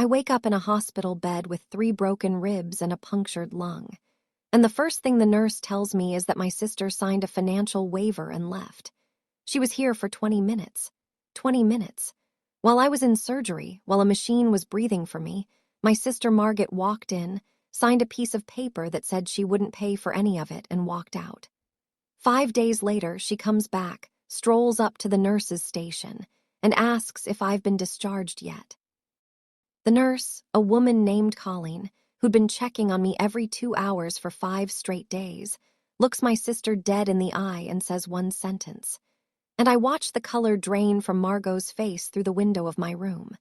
I wake up in a hospital bed with 3 broken ribs and a punctured lung. And the first thing the nurse tells me is that my sister signed a financial waiver and left. She was here for 20 minutes. 20 minutes. While I was in surgery, while a machine was breathing for me, my sister Margaret walked in, signed a piece of paper that said she wouldn't pay for any of it, and walked out. 5 days later, she comes back, strolls up to the nurse's station, and asks if I've been discharged yet. The nurse, a woman named Colleen, who'd been checking on me every 2 hours for 5 straight days, looks my sister dead in the eye and says one sentence. And I watch the color drain from Margot's face through the window of my room.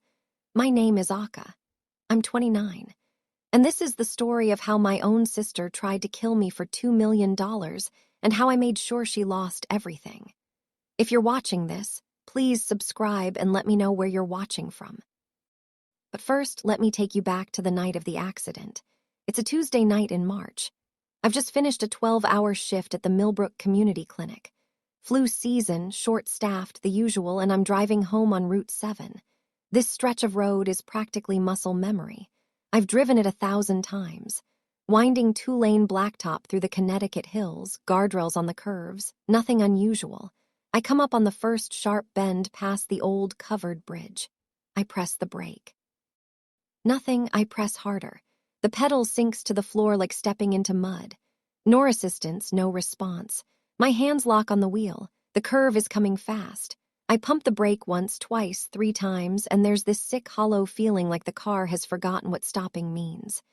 My name is Aka. I'm 29. And this is the story of how my own sister tried to kill me for $2 million and how I made sure she lost everything. If you're watching this, please subscribe and let me know where you're watching from. But first, let me take you back to the night of the accident. It's a Tuesday night in March. I've just finished a 12-hour shift at the Millbrook Community Clinic. Flu season, short-staffed, the usual, and I'm driving home on Route 7. This stretch of road is practically muscle memory. I've driven it 1,000 times. Winding 2-lane blacktop through the Connecticut hills, guardrails on the curves, nothing unusual. I come up on the first sharp bend past the old covered bridge. I press the brake. Nothing, I press harder. The pedal sinks to the floor like stepping into mud. No assistance, no response. My hands lock on the wheel. The curve is coming fast. I pump the brake once, twice, 3 times, and there's this sick, hollow feeling like the car has forgotten what stopping means.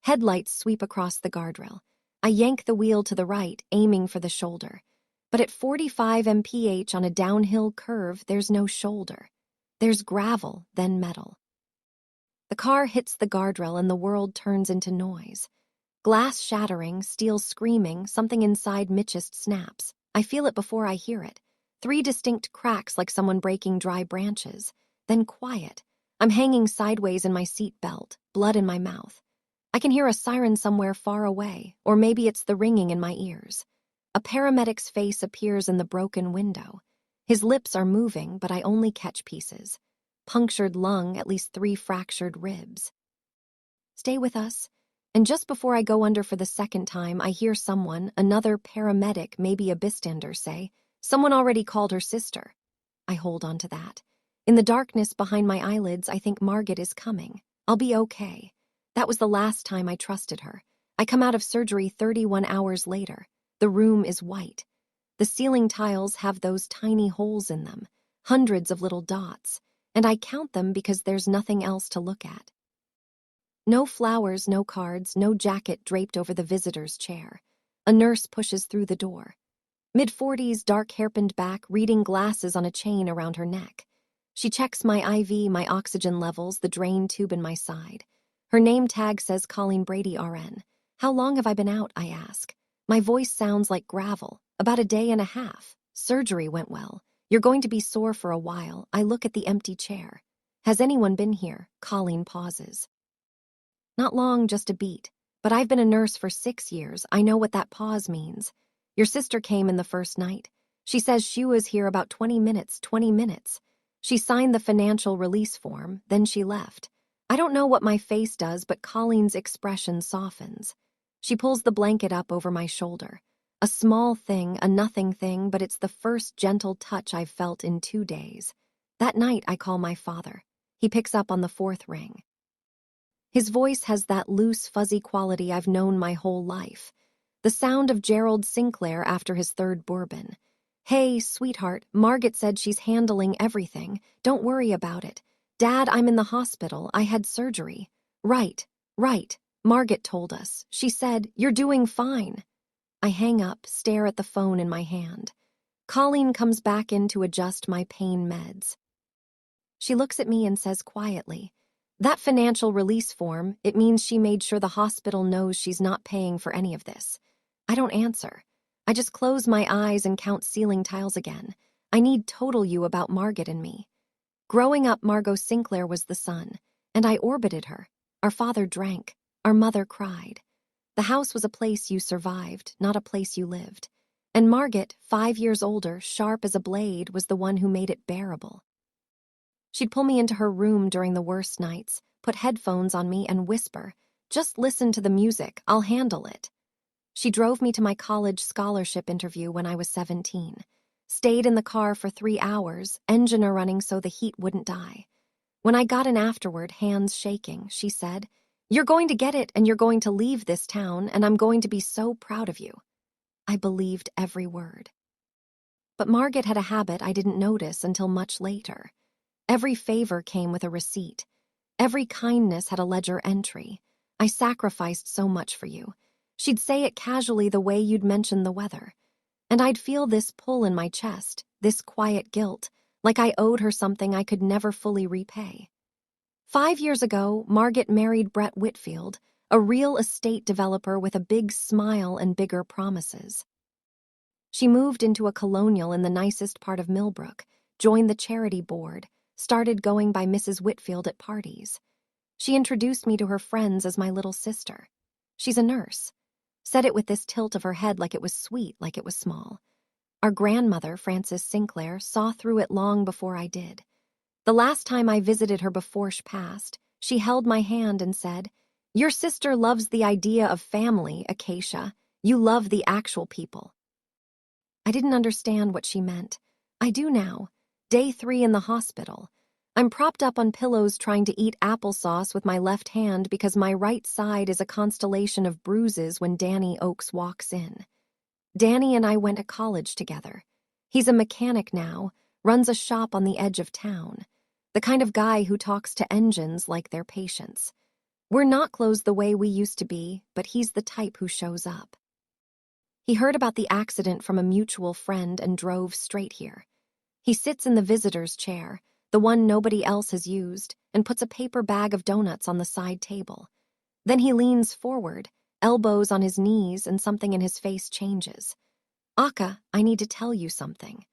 Headlights sweep across the guardrail. I yank the wheel to the right, aiming for the shoulder. But at 45 mph on a downhill curve, there's no shoulder. There's gravel, then metal. The car hits the guardrail and the world turns into noise. Glass shattering, steel screaming, something inside me just snaps. I feel it before I hear it. 3 distinct cracks like someone breaking dry branches. Then quiet. I'm hanging sideways in my seat belt, blood in my mouth. I can hear a siren somewhere far away, or maybe it's the ringing in my ears. A paramedic's face appears in the broken window. His lips are moving, but I only catch pieces. Punctured lung, at least 3 fractured ribs. Stay with us. And just before I go under for the second time, I hear someone, another paramedic, maybe a bystander, say, "Someone already called her sister." I hold on to that. In the darkness behind my eyelids, I think Margaret is coming. I'll be okay. That was the last time I trusted her. I come out of surgery 31 hours later. The room is white. The ceiling tiles have those tiny holes in them, hundreds of little dots, and I count them because there's nothing else to look at. No flowers, no cards, no jacket draped over the visitor's chair. A nurse pushes through the door. Mid-40s, dark hairpinned back, reading glasses on a chain around her neck. She checks my IV, my oxygen levels, the drain tube in my side. Her name tag says Colleen Brady, RN. How long have I been out, I ask. My voice sounds like gravel. About a day and a half. Surgery went well. You're going to be sore for a while. I look at the empty chair. Has anyone been here? Colleen pauses. Not long, just a beat. But I've been a nurse for 6 years. I know what that pause means. Your sister came in the first night. She says she was here about 20 minutes. She signed the financial release form, then she left. I don't know what my face does, but Colleen's expression softens. She pulls the blanket up over my shoulder. A small thing, a nothing thing, but it's the first gentle touch I've felt in 2 days. That night, I call my father. He picks up on the 4th ring. His voice has that loose, fuzzy quality I've known my whole life. The sound of Gerald Sinclair after his 3rd bourbon. "Hey, sweetheart, Margaret said she's handling everything. Don't worry about it. Dad, I'm in the hospital. I had surgery." Right. Margaret told us. She said, "You're doing fine." I hang up, stare at the phone in my hand. Colleen comes back in to adjust my pain meds. She looks at me and says quietly, "That financial release form, it means she made sure the hospital knows she's not paying for any of this." I don't answer. I just close my eyes and count ceiling tiles again. I need total you about Margaret and me. Growing up, Margot Sinclair was the sun, and I orbited her. Our father drank. Our mother cried. The house was a place you survived, not a place you lived. And Margaret, 5 years older, sharp as a blade, was the one who made it bearable. She'd pull me into her room during the worst nights, put headphones on me, and whisper, "Just listen to the music, I'll handle it." She drove me to my college scholarship interview when I was 17. Stayed in the car for 3 hours, engine running so the heat wouldn't die. When I got in afterward, hands shaking, she said, "You're going to get it and you're going to leave this town, and I'm going to be so proud of you." I believed every word. But Margaret had a habit I didn't notice until much later. Every favor came with a receipt. Every kindness had a ledger entry. "I sacrificed so much for you." She'd say it casually, the way you'd mention the weather. And I'd feel this pull in my chest, this quiet guilt, like I owed her something I could never fully repay. 5 years ago, Margaret married Brett Whitfield, a real estate developer with a big smile and bigger promises. She moved into a colonial in the nicest part of Millbrook, joined the charity board, started going by Mrs. Whitfield at parties. She introduced me to her friends as my little sister. "She's a nurse." Said it with this tilt of her head, like it was sweet, like it was small. Our grandmother, Frances Sinclair, saw through it long before I did. The last time I visited her before she passed, she held my hand and said, "Your sister loves the idea of family, Acacia. You love the actual people." I didn't understand what she meant. I do now. Day 3 in the hospital. I'm propped up on pillows trying to eat applesauce with my left hand because my right side is a constellation of bruises when Danny Oakes walks in. Danny and I went to college together. He's a mechanic now, runs a shop on the edge of town. The kind of guy who talks to engines like they're patients. We're not close the way we used to be, but he's the type who shows up. He heard about the accident from a mutual friend and drove straight here. He sits in the visitor's chair, the one nobody else has used, and puts a paper bag of donuts on the side table. Then he leans forward, elbows on his knees, and something in his face changes. "Aka, I need to tell you something."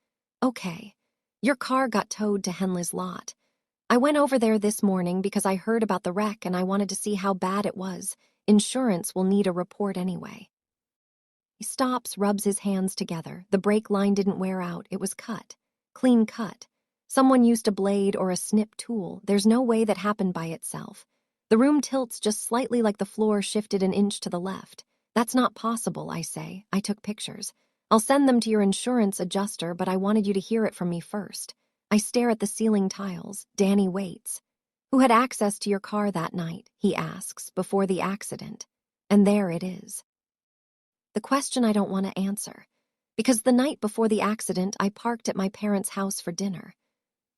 "Okay. Your car got towed to Henley's lot. I went over there this morning because I heard about the wreck and I wanted to see how bad it was. Insurance will need a report anyway." He stops, rubs his hands together. The brake line didn't wear out. It was cut. Clean cut. Someone used a blade or a snip tool. There's no way that happened by itself. The room tilts just slightly, like the floor shifted an inch to the left. "That's not possible," I say. "I took pictures. I'll send them to your insurance adjuster, but I wanted you to hear it from me first." I stare at the ceiling tiles. Danny waits. "Who had access to your car that night?" he asks, "before the accident?" And there it is. The question I don't want to answer. Because the night before the accident, I parked at my parents' house for dinner.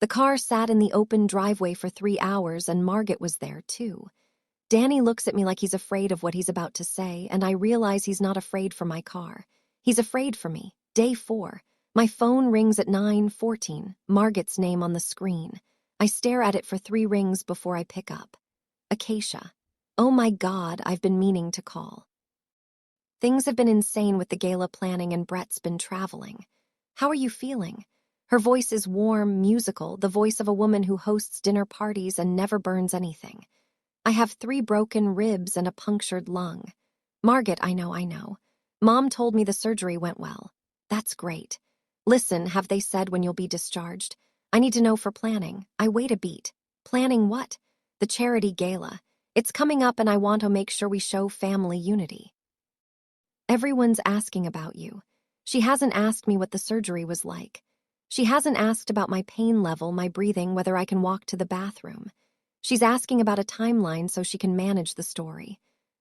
The car sat in the open driveway for 3 hours, and Margaret was there, too. Danny looks at me like he's afraid of what he's about to say, and I realize he's not afraid for my car. He's afraid for me. Day 4. My phone rings at 9:14, Margaret's name on the screen. I stare at it for 3 rings before I pick up. Acacia. Oh my God, I've been meaning to call. Things have been insane with the gala planning, and Brett's been traveling. "How are you feeling?" Her voice is warm, musical, the voice of a woman who hosts dinner parties and never burns anything. "I have 3 broken ribs and a punctured lung." "Margaret, I know. Mom told me the surgery went well." "That's great. Listen, have they said when you'll be discharged? I need to know for planning." I wait a beat. "Planning what?" "The charity gala. It's coming up and I want to make sure we show family unity." "Everyone's asking about you." She hasn't asked me what the surgery was like. She hasn't asked about my pain level, my breathing, whether I can walk to the bathroom. She's asking about a timeline so she can manage the story.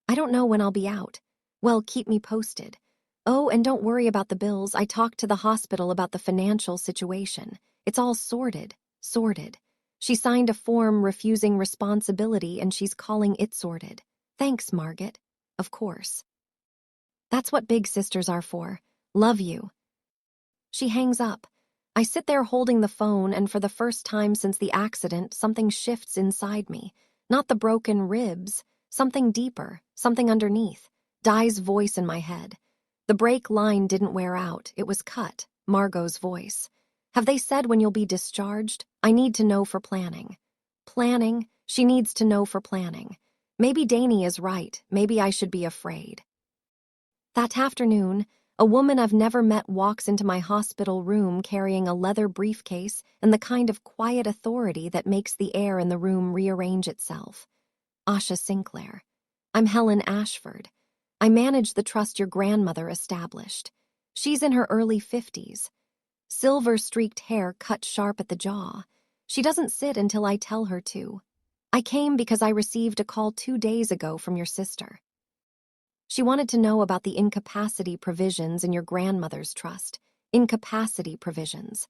I don't know when I'll be out. Well, keep me posted. Oh, and don't worry about the bills. I talked to the hospital about the financial situation. It's all sorted. She signed a form refusing responsibility and she's calling it sorted. Thanks, Margaret. Of course. That's what big sisters are for. Love you. She hangs up. I sit there holding the phone, and for the first time since the accident, something shifts inside me. Not the broken ribs, something deeper, something underneath. Di's voice in my head. The brake line didn't wear out. It was cut. Margot's voice. "Have they said when you'll be discharged? I need to know for planning." Planning? She needs to know for planning. Maybe Danny is right. Maybe I should be afraid. That afternoon, a woman I've never met walks into my hospital room carrying a leather briefcase and the kind of quiet authority that makes the air in the room rearrange itself. Asha Sinclair. I'm Helen Ashford. I manage the trust your grandmother established. She's in her early 50s. Silver-streaked hair cut sharp at the jaw. She doesn't sit until I tell her to. I came because I received a call 2 days ago from your sister. She wanted to know about the incapacity provisions in your grandmother's trust. Incapacity provisions.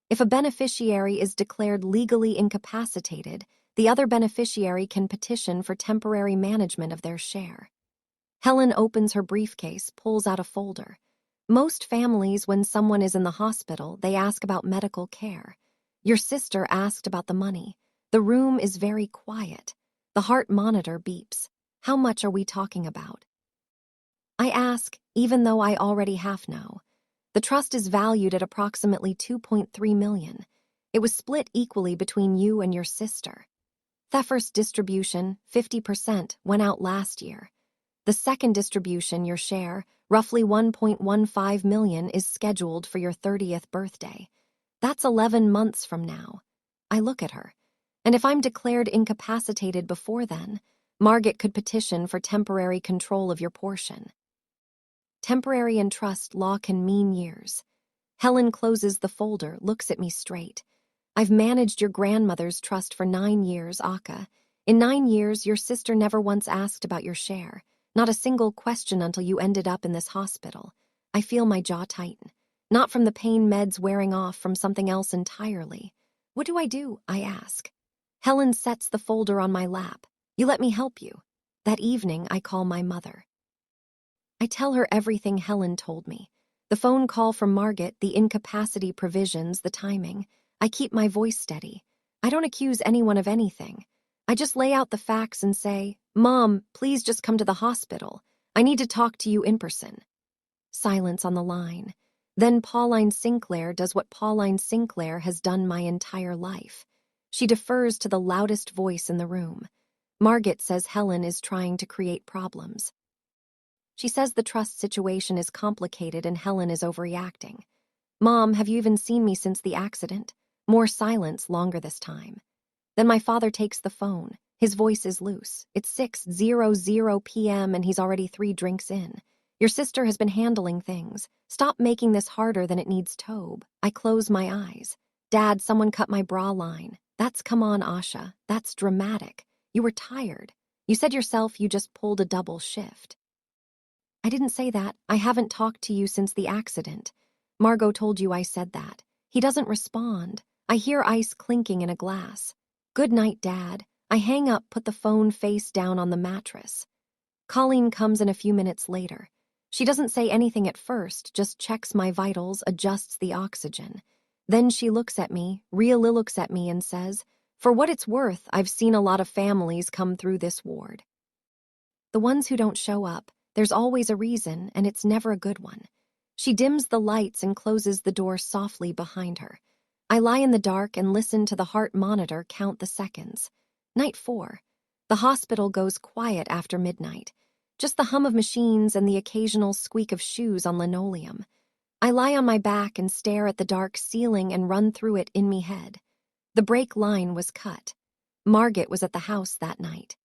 If a beneficiary is declared legally incapacitated, the other beneficiary can petition for temporary management of their share. Helen opens her briefcase, pulls out a folder. Most families, when someone is in the hospital, they ask about medical care. Your sister asked about the money. The room is very quiet. The heart monitor beeps. How much are we talking about? I ask, even though I already half know. The trust is valued at approximately $2.3 million. It was split equally between you and your sister. The first distribution, 50%, went out last year. The second distribution, your share, roughly $1.15 million, is scheduled for your 30th birthday. That's 11 months from now. I look at her. And if I'm declared incapacitated before then, Margaret could petition for temporary control of your portion. Temporary in trust law can mean years. Helen closes the folder, looks at me straight. I've managed your grandmother's trust for 9 years, Aka. In 9 years, your sister never once asked about your share. Not a single question until you ended up in this hospital. I feel my jaw tighten. Not from the pain meds wearing off, from something else entirely. What do I do? I ask. Helen sets the folder on my lap. You let me help you. That evening, I call my mother. I tell her everything Helen told me. The phone call from Margaret, the incapacity provisions, the timing. I keep my voice steady. I don't accuse anyone of anything. I just lay out the facts and say, Mom, please just come to the hospital. I need to talk to you in person. Silence on the line. Then Pauline Sinclair does what Pauline Sinclair has done my entire life. She defers to the loudest voice in the room. Margaret says Helen is trying to create problems. She says the trust situation is complicated and Helen is overreacting. Mom, have you even seen me since the accident? More silence, longer this time. Then my father takes the phone. His voice is loose. It's 6:00 p.m. and he's already 3 drinks in. Your sister has been handling things. Stop making this harder than it needs, Tobe. I close my eyes. Dad, someone cut my bra line. Come on, Asha. That's dramatic. You were tired. You said yourself you just pulled a double shift. I didn't say that. I haven't talked to you since the accident. Margot told you I said that. He doesn't respond. I hear ice clinking in a glass. Good night, Dad. I hang up, put the phone face down on the mattress. Colleen comes in a few minutes later. She doesn't say anything at first, just checks my vitals, adjusts the oxygen. Then she looks at me, really looks at me and says, for what it's worth, I've seen a lot of families come through this ward. The ones who don't show up, there's always a reason, and it's never a good one. She dims the lights and closes the door softly behind her. I lie in the dark and listen to the heart monitor count the seconds. Night 4. The hospital goes quiet after midnight. Just the hum of machines and the occasional squeak of shoes on linoleum. I lie on my back and stare at the dark ceiling and run through it in me head. The break line was cut. Margaret was at the house that night.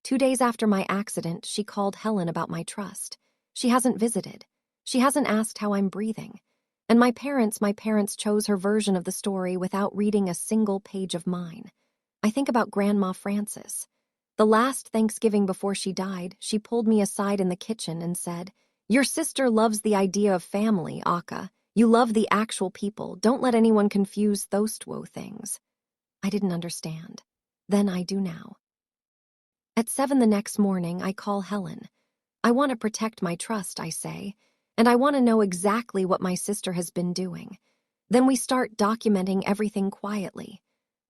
2 days after my accident, she called Helen about my trust. She hasn't visited. She hasn't asked how I'm breathing. And my parents chose her version of the story without reading a single page of mine. I think about Grandma Frances. The last Thanksgiving before she died, she pulled me aside in the kitchen and said, your sister loves the idea of family, Aka. You love the actual people. Don't let anyone confuse those two things. I didn't understand. Then I do now. At 7 the next morning, I call Helen. I want to protect my trust, I say, and I want to know exactly what my sister has been doing. Then we start documenting everything quietly.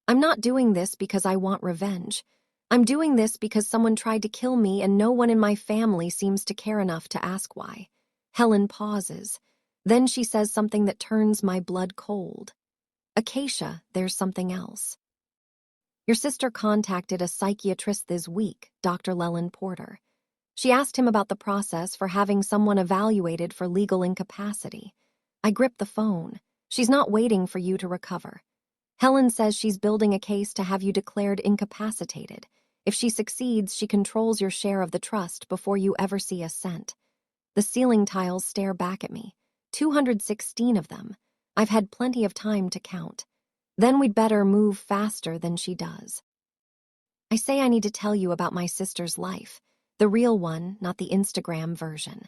I'm not doing this because I want revenge. I'm doing this because someone tried to kill me and no one in my family seems to care enough to ask why. Helen pauses. Then she says something that turns my blood cold. Acacia, there's something else. Your sister contacted a psychiatrist this week, Dr. Leland Porter. She asked him about the process for having someone evaluated for legal incapacity. I grip the phone. She's not waiting for you to recover. Helen says she's building a case to have you declared incapacitated. If she succeeds, she controls your share of the trust before you ever see a cent. The ceiling tiles stare back at me. 216 of them. I've had plenty of time to count. Then we'd better move faster than she does. I say I need to tell you about my sister's life. The real one, not the Instagram version.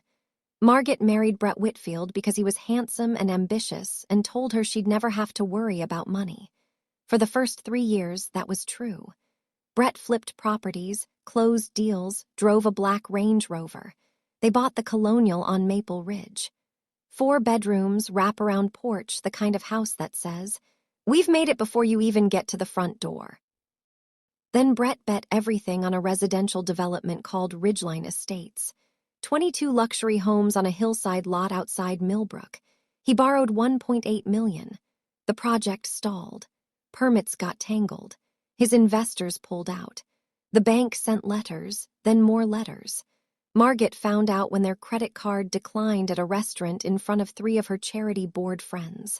Margaret married Brett Whitfield because he was handsome and ambitious and told her she'd never have to worry about money. For the first 3 years, that was true. Brett flipped properties, closed deals, drove a black Range Rover. They bought the Colonial on Maple Ridge. 4 bedrooms, wraparound porch, the kind of house that says, "We've made it before you even get to the front door." Then Brett bet everything on a residential development called Ridgeline Estates. 22 luxury homes on a hillside lot outside Millbrook. He borrowed $1.8 million. The project stalled. Permits got tangled. His investors pulled out. The bank sent letters, then more letters. Margaret found out when their credit card declined at a restaurant in front of 3 of her charity board friends.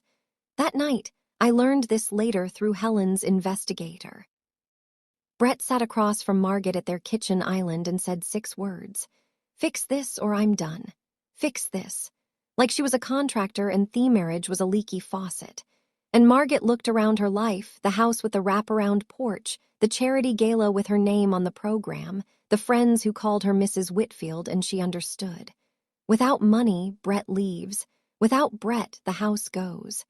That night, I learned this later through Helen's investigator. Brett sat across from Margaret at their kitchen island and said 6 words. "Fix this or I'm done. Fix this." Like she was a contractor and the marriage was a leaky faucet. And Margaret looked around her life, the house with the wraparound porch, the charity gala with her name on the program, the friends who called her Mrs. Whitfield, and she understood. Without money, Brett leaves. Without Brett, the house goes.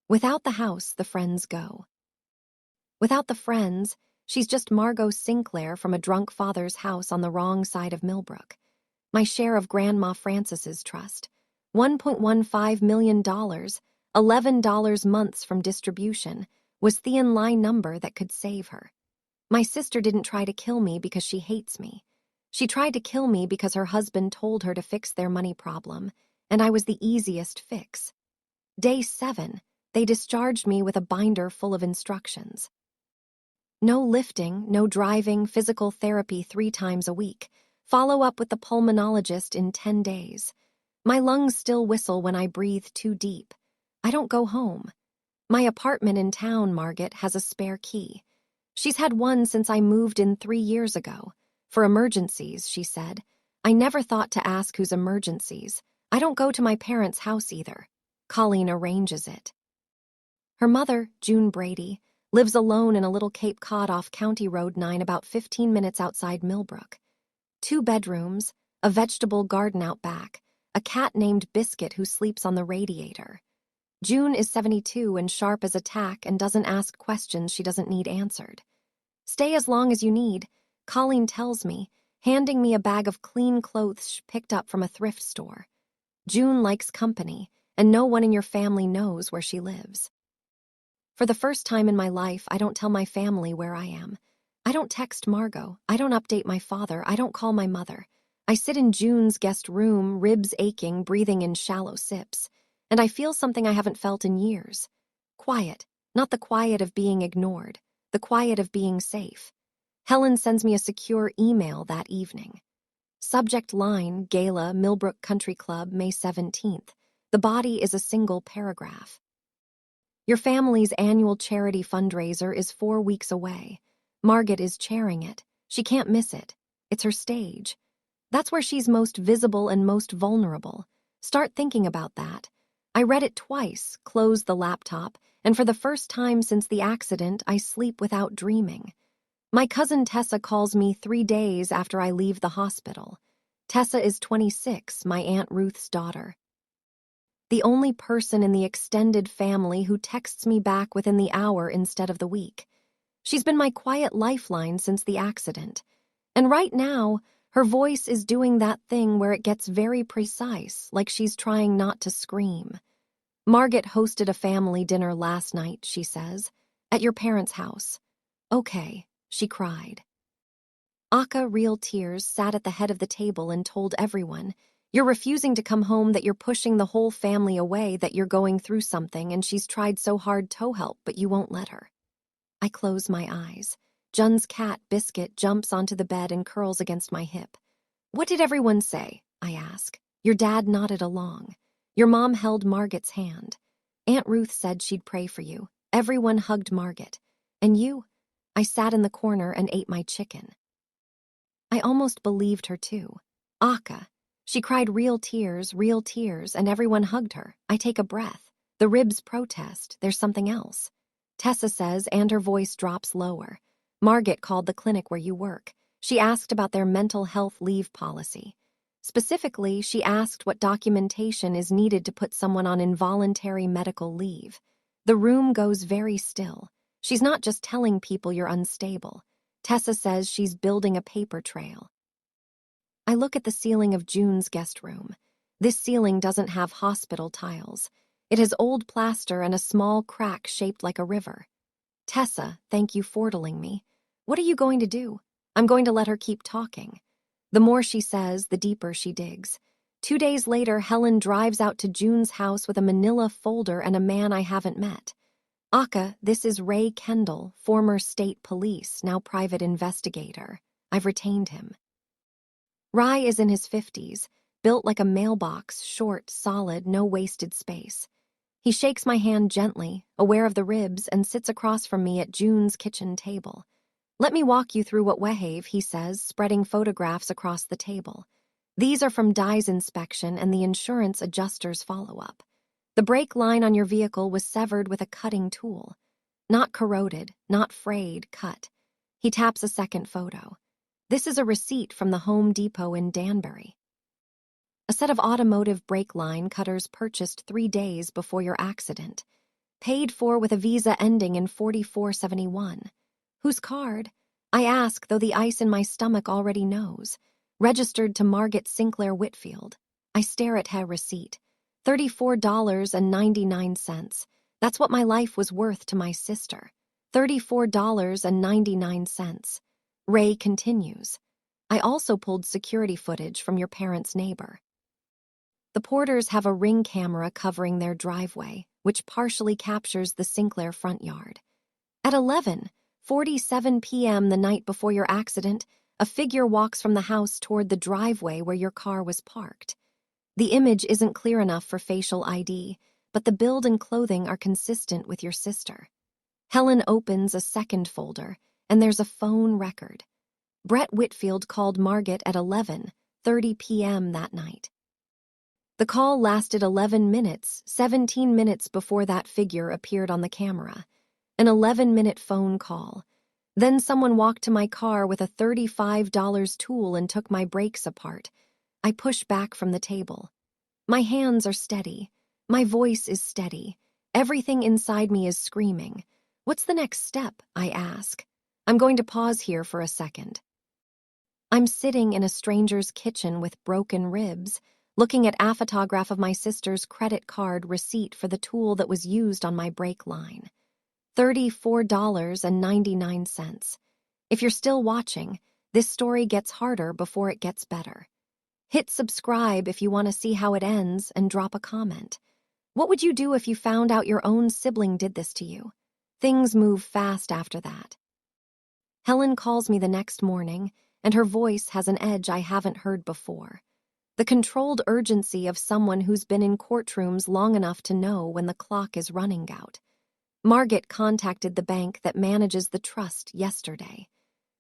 Without the house, the friends go. Without the friends, she's just Margot Sinclair from a drunk father's house on the wrong side of Millbrook. My share of Grandma Frances's trust. $1.15 million, $11 months from distribution, was the in-line number that could save her. My sister didn't try to kill me because she hates me. She tried to kill me because her husband told her to fix their money problem, and I was the easiest fix. Day 7, they discharged me with a binder full of instructions. No lifting, no driving, physical therapy 3 times a week. Follow up with the pulmonologist in 10 days. My lungs still whistle when I breathe too deep. I don't go home. My apartment in town, Margaret, has a spare key. She's had one since I moved in 3 years ago. For emergencies, she said. I never thought to ask whose emergencies. I don't go to my parents' house either. Colleen arranges it. Her mother, June Brady, lives alone in a little Cape Cod off County Road 9 about 15 minutes outside Millbrook. 2 bedrooms, a vegetable garden out back, a cat named Biscuit who sleeps on the radiator. June is 72 and sharp as a tack and doesn't ask questions she doesn't need answered. Stay as long as you need, Colleen tells me, handing me a bag of clean clothes she picked up from a thrift store. June likes company, and no one in your family knows where she lives. For the first time in my life, I don't tell my family where I am. I don't text Margot. I don't update my father. I don't call my mother. I sit in June's guest room, ribs aching, breathing in shallow sips. And I feel something I haven't felt in years. Quiet, not the quiet of being ignored, the quiet of being safe. Helen sends me a secure email that evening. Subject line, Gala, Millbrook Country Club, May 17th. The body is a single paragraph. Your family's annual charity fundraiser is 4 weeks away. Margaret is chairing it. She can't miss it. It's her stage. That's where she's most visible and most vulnerable. Start thinking about that. I read it twice, closed the laptop, and for the first time since the accident, I sleep without dreaming. My cousin Tessa calls me 3 days after I leave the hospital. Tessa is 26, my Aunt Ruth's daughter. The only person in the extended family who texts me back within the hour instead of the week. She's been my quiet lifeline since the accident. And right now, her voice is doing that thing where it gets very precise, like she's trying not to scream. Margaret hosted a family dinner last night, she says, at your parents' house. Okay, she cried. Aka, real tears, sat at the head of the table and told everyone, "You're refusing to come home, that you're pushing the whole family away, that you're going through something, and she's tried so hard to help, but you won't let her." I close my eyes. Jun's cat, Biscuit, jumps onto the bed and curls against my hip. "What did everyone say?" I ask. Your dad nodded along. Your mom held Margaret's hand. Aunt Ruth said she'd pray for you. Everyone hugged Margaret. And you? I sat in the corner and ate my chicken. I almost believed her too. Aka. She cried real tears, and everyone hugged her. I take a breath. The ribs protest. There's something else. Tessa says, and her voice drops lower. Margaret called the clinic where you work. She asked about their mental health leave policy. Specifically, she asked what documentation is needed to put someone on involuntary medical leave. The room goes very still. She's not just telling people you're unstable. Tessa says she's building a paper trail. I look at the ceiling of June's guest room. This ceiling doesn't have hospital tiles. It has old plaster and a small crack shaped like a river. Tessa, thank you for telling me. What are you going to do? I'm going to let her keep talking. The more she says, the deeper she digs. 2 days later, Helen drives out to June's house with a manila folder and a man I haven't met. Aka, this is Ray Kendall, former state police, now private investigator. I've retained him. Rai is in his 50s, built like a mailbox, short, solid, no wasted space. He shakes my hand gently, aware of the ribs, and sits across from me at June's kitchen table. Let me walk you through what we have, he says, spreading photographs across the table. These are from Dye's inspection and the insurance adjuster's follow-up. The brake line on your vehicle was severed with a cutting tool. Not corroded, not frayed, cut. He taps a second photo. This is a receipt from the Home Depot in Danbury. A set of automotive brake line cutters purchased 3 days before your accident. Paid for with a visa ending in 4471. Whose card? I ask, though the ice in my stomach already knows. Registered to Margaret Sinclair Whitfield. I stare at her receipt. $34.99. That's what my life was worth to my sister. $34.99. Ray continues. I also pulled security footage from your parents' neighbor. The Porters have a ring camera covering their driveway, which partially captures the Sinclair front yard. At 11:47 p.m. the night before your accident, a figure walks from the house toward the driveway where your car was parked. The image isn't clear enough for facial ID, but the build and clothing are consistent with your sister. Helen opens a second folder, and there's a phone record. Brett Whitfield called Margaret at 11:30 p.m. that night. The call lasted 11 minutes, 17 minutes before that figure appeared on the camera. An 11-minute phone call. Then someone walked to my car with a $35 tool and took my brakes apart. I push back from the table. My hands are steady. My voice is steady. Everything inside me is screaming. What's the next step? I ask. I'm going to pause here for a second. I'm sitting in a stranger's kitchen with broken ribs, looking at a photograph of my sister's credit card receipt for the tool that was used on my brake line. $34.99. If you're still watching, this story gets harder before it gets better. Hit subscribe if you want to see how it ends and drop a comment. What would you do if you found out your own sibling did this to you? Things move fast after that. Helen calls me the next morning, and her voice has an edge I haven't heard before. The controlled urgency of someone who's been in courtrooms long enough to know when the clock is running out. Margaret contacted the bank that manages the trust yesterday.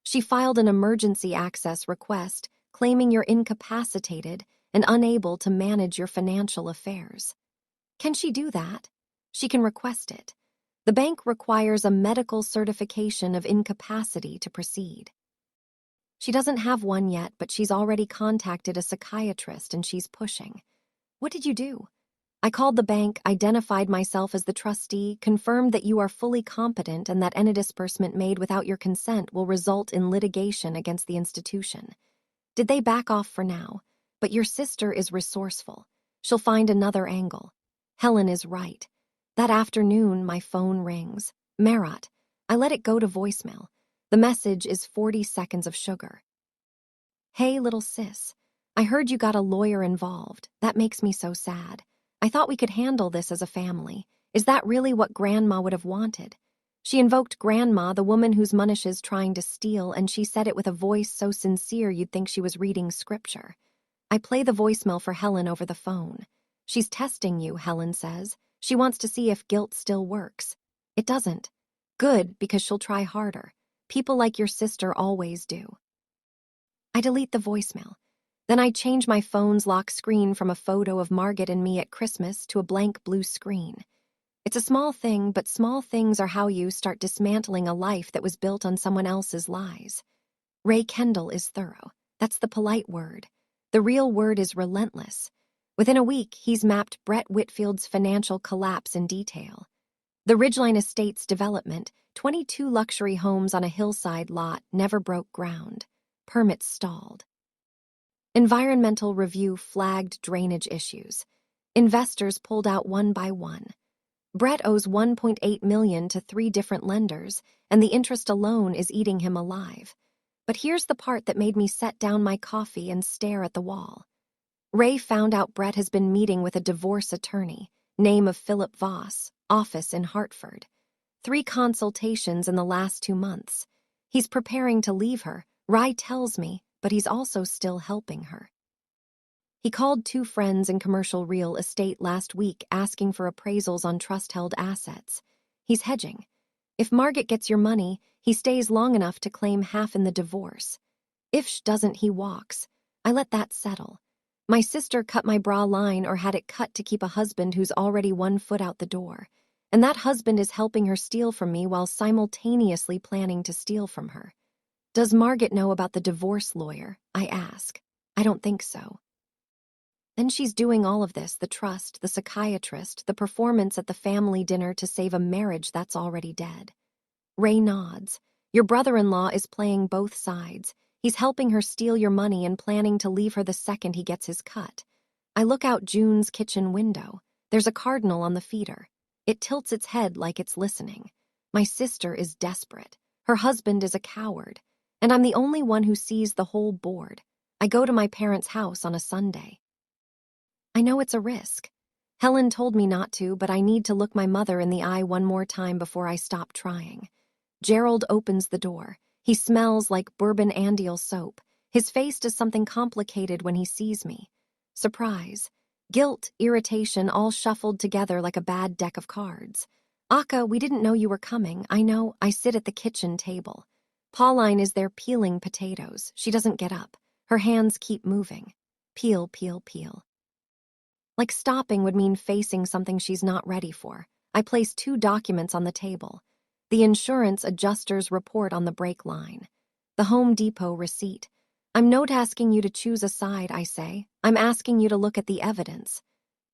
She filed an emergency access request claiming you're incapacitated and unable to manage your financial affairs. Can she do that? She can request it. The bank requires a medical certification of incapacity to proceed. She doesn't have one yet, but she's already contacted a psychiatrist and she's pushing. What did you do? I called the bank, identified myself as the trustee, confirmed that you are fully competent and that any disbursement made without your consent will result in litigation against the institution. Did they back off for now? But your sister is resourceful. She'll find another angle. Helen is right. That afternoon, my phone rings. Marat. I let it go to voicemail. The message is 40 seconds of sugar. Hey, little sis. I heard you got a lawyer involved. That makes me so sad. I thought we could handle this as a family. Is that really what Grandma would have wanted? She invoked Grandma, the woman whose Munish is trying to steal, and she said it with a voice so sincere you'd think she was reading scripture. I play the voicemail for Helen over the phone. She's testing you, Helen says. She wants to see if guilt still works. It doesn't. Good, because she'll try harder. People like your sister always do. I delete the voicemail. Then I change my phone's lock screen from a photo of Margaret and me at Christmas to a blank blue screen. It's a small thing, but small things are how you start dismantling a life that was built on someone else's lies. Ray Kendall is thorough. That's the polite word. The real word is relentless. Within a week, he's mapped Brett Whitfield's financial collapse in detail. The Ridgeline Estates development, 22 luxury homes on a hillside lot, never broke ground. Permits stalled. Environmental review flagged drainage issues. Investors pulled out one by one. Brett owes $1.8 million to 3 different lenders, and the interest alone is eating him alive. But here's the part that made me set down my coffee and stare at the wall. Ray found out Brett has been meeting with a divorce attorney, name of Philip Voss, office in Hartford. 3 consultations in the last 2 months. He's preparing to leave her, Ray tells me, but he's also still helping her. He called 2 friends in commercial real estate last week asking for appraisals on trust-held assets. He's hedging. If Margaret gets your money, he stays long enough to claim half in the divorce. If she doesn't, he walks. I let that settle. My sister cut my bra line or had it cut to keep a husband who's already 1 foot out the door. And that husband is helping her steal from me while simultaneously planning to steal from her. Does Margaret know about the divorce lawyer? I ask. I don't think so. Then she's doing all of this, the trust, the psychiatrist, the performance at the family dinner to save a marriage that's already dead. Ray nods. Your brother-in-law is playing both sides. He's helping her steal your money and planning to leave her the second he gets his cut. I look out June's kitchen window. There's a cardinal on the feeder. It tilts its head like it's listening. My sister is desperate. Her husband is a coward. And I'm the only one who sees the whole board. I go to my parents' house on a Sunday. I know it's a risk. Helen told me not to, but I need to look my mother in the eye one more time before I stop trying. Gerald opens the door. He smells like bourbon andial soap. His face does something complicated when he sees me. Surprise, guilt, irritation, all shuffled together like a bad deck of cards. Aka, we didn't know you were coming. I know. I sit at the kitchen table. Pauline is there peeling potatoes. She doesn't get up. Her hands keep moving. Peel, peel, peel. Like stopping would mean facing something she's not ready for. I place 2 documents on the table. The insurance adjuster's report on the brake line. The Home Depot receipt. I'm not asking you to choose a side, I say. I'm asking you to look at the evidence.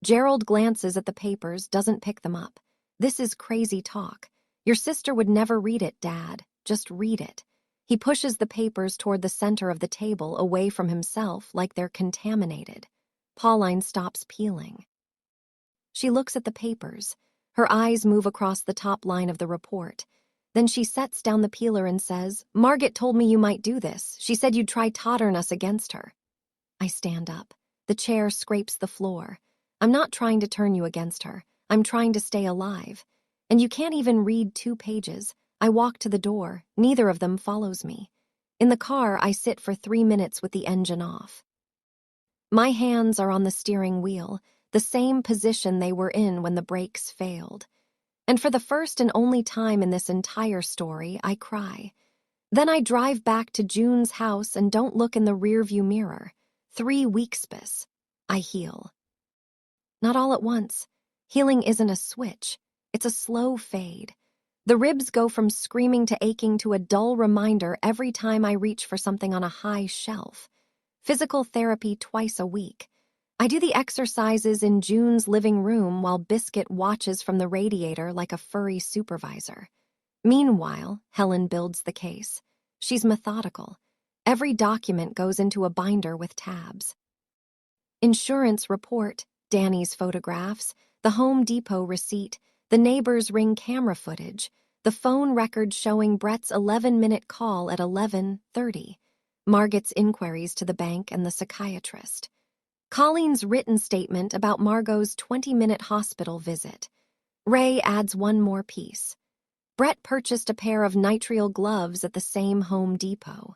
Gerald glances at the papers, doesn't pick them up. This is crazy talk. Your sister would never read it, Dad. Just read it. He pushes the papers toward the center of the table, away from himself, like they're contaminated. Pauline stops peeling. She looks at the papers. Her eyes move across the top line of the report. Then she sets down the peeler and says, Margaret told me you might do this. She said you'd try tottering us against her. I stand up. The chair scrapes the floor. I'm not trying to turn you against her. I'm trying to stay alive. And you can't even read 2 pages. I walk to the door. Neither of them follows me. In the car, I sit for 3 minutes with the engine off. My hands are on the steering wheel, the same position they were in when the brakes failed. And for the first and only time in this entire story, I cry. Then I drive back to June's house and don't look in the rearview mirror. 3 weeks. I heal. Not all at once. Healing isn't a switch. It's a slow fade. The ribs go from screaming to aching to a dull reminder every time I reach for something on a high shelf. Physical therapy twice a week. I do the exercises in June's living room while Biscuit watches from the radiator like a furry supervisor. Meanwhile, Helen builds the case. She's methodical. Every document goes into a binder with tabs. Insurance report, Danny's photographs, the Home Depot receipt, the neighbor's Ring camera footage, the phone record showing Brett's 11-minute call at 11:30. Margaret's inquiries to the bank and the psychiatrist. Colleen's written statement about Margot's 20-minute hospital visit. Ray adds one more piece. Brett purchased a pair of nitrile gloves at the same Home Depot.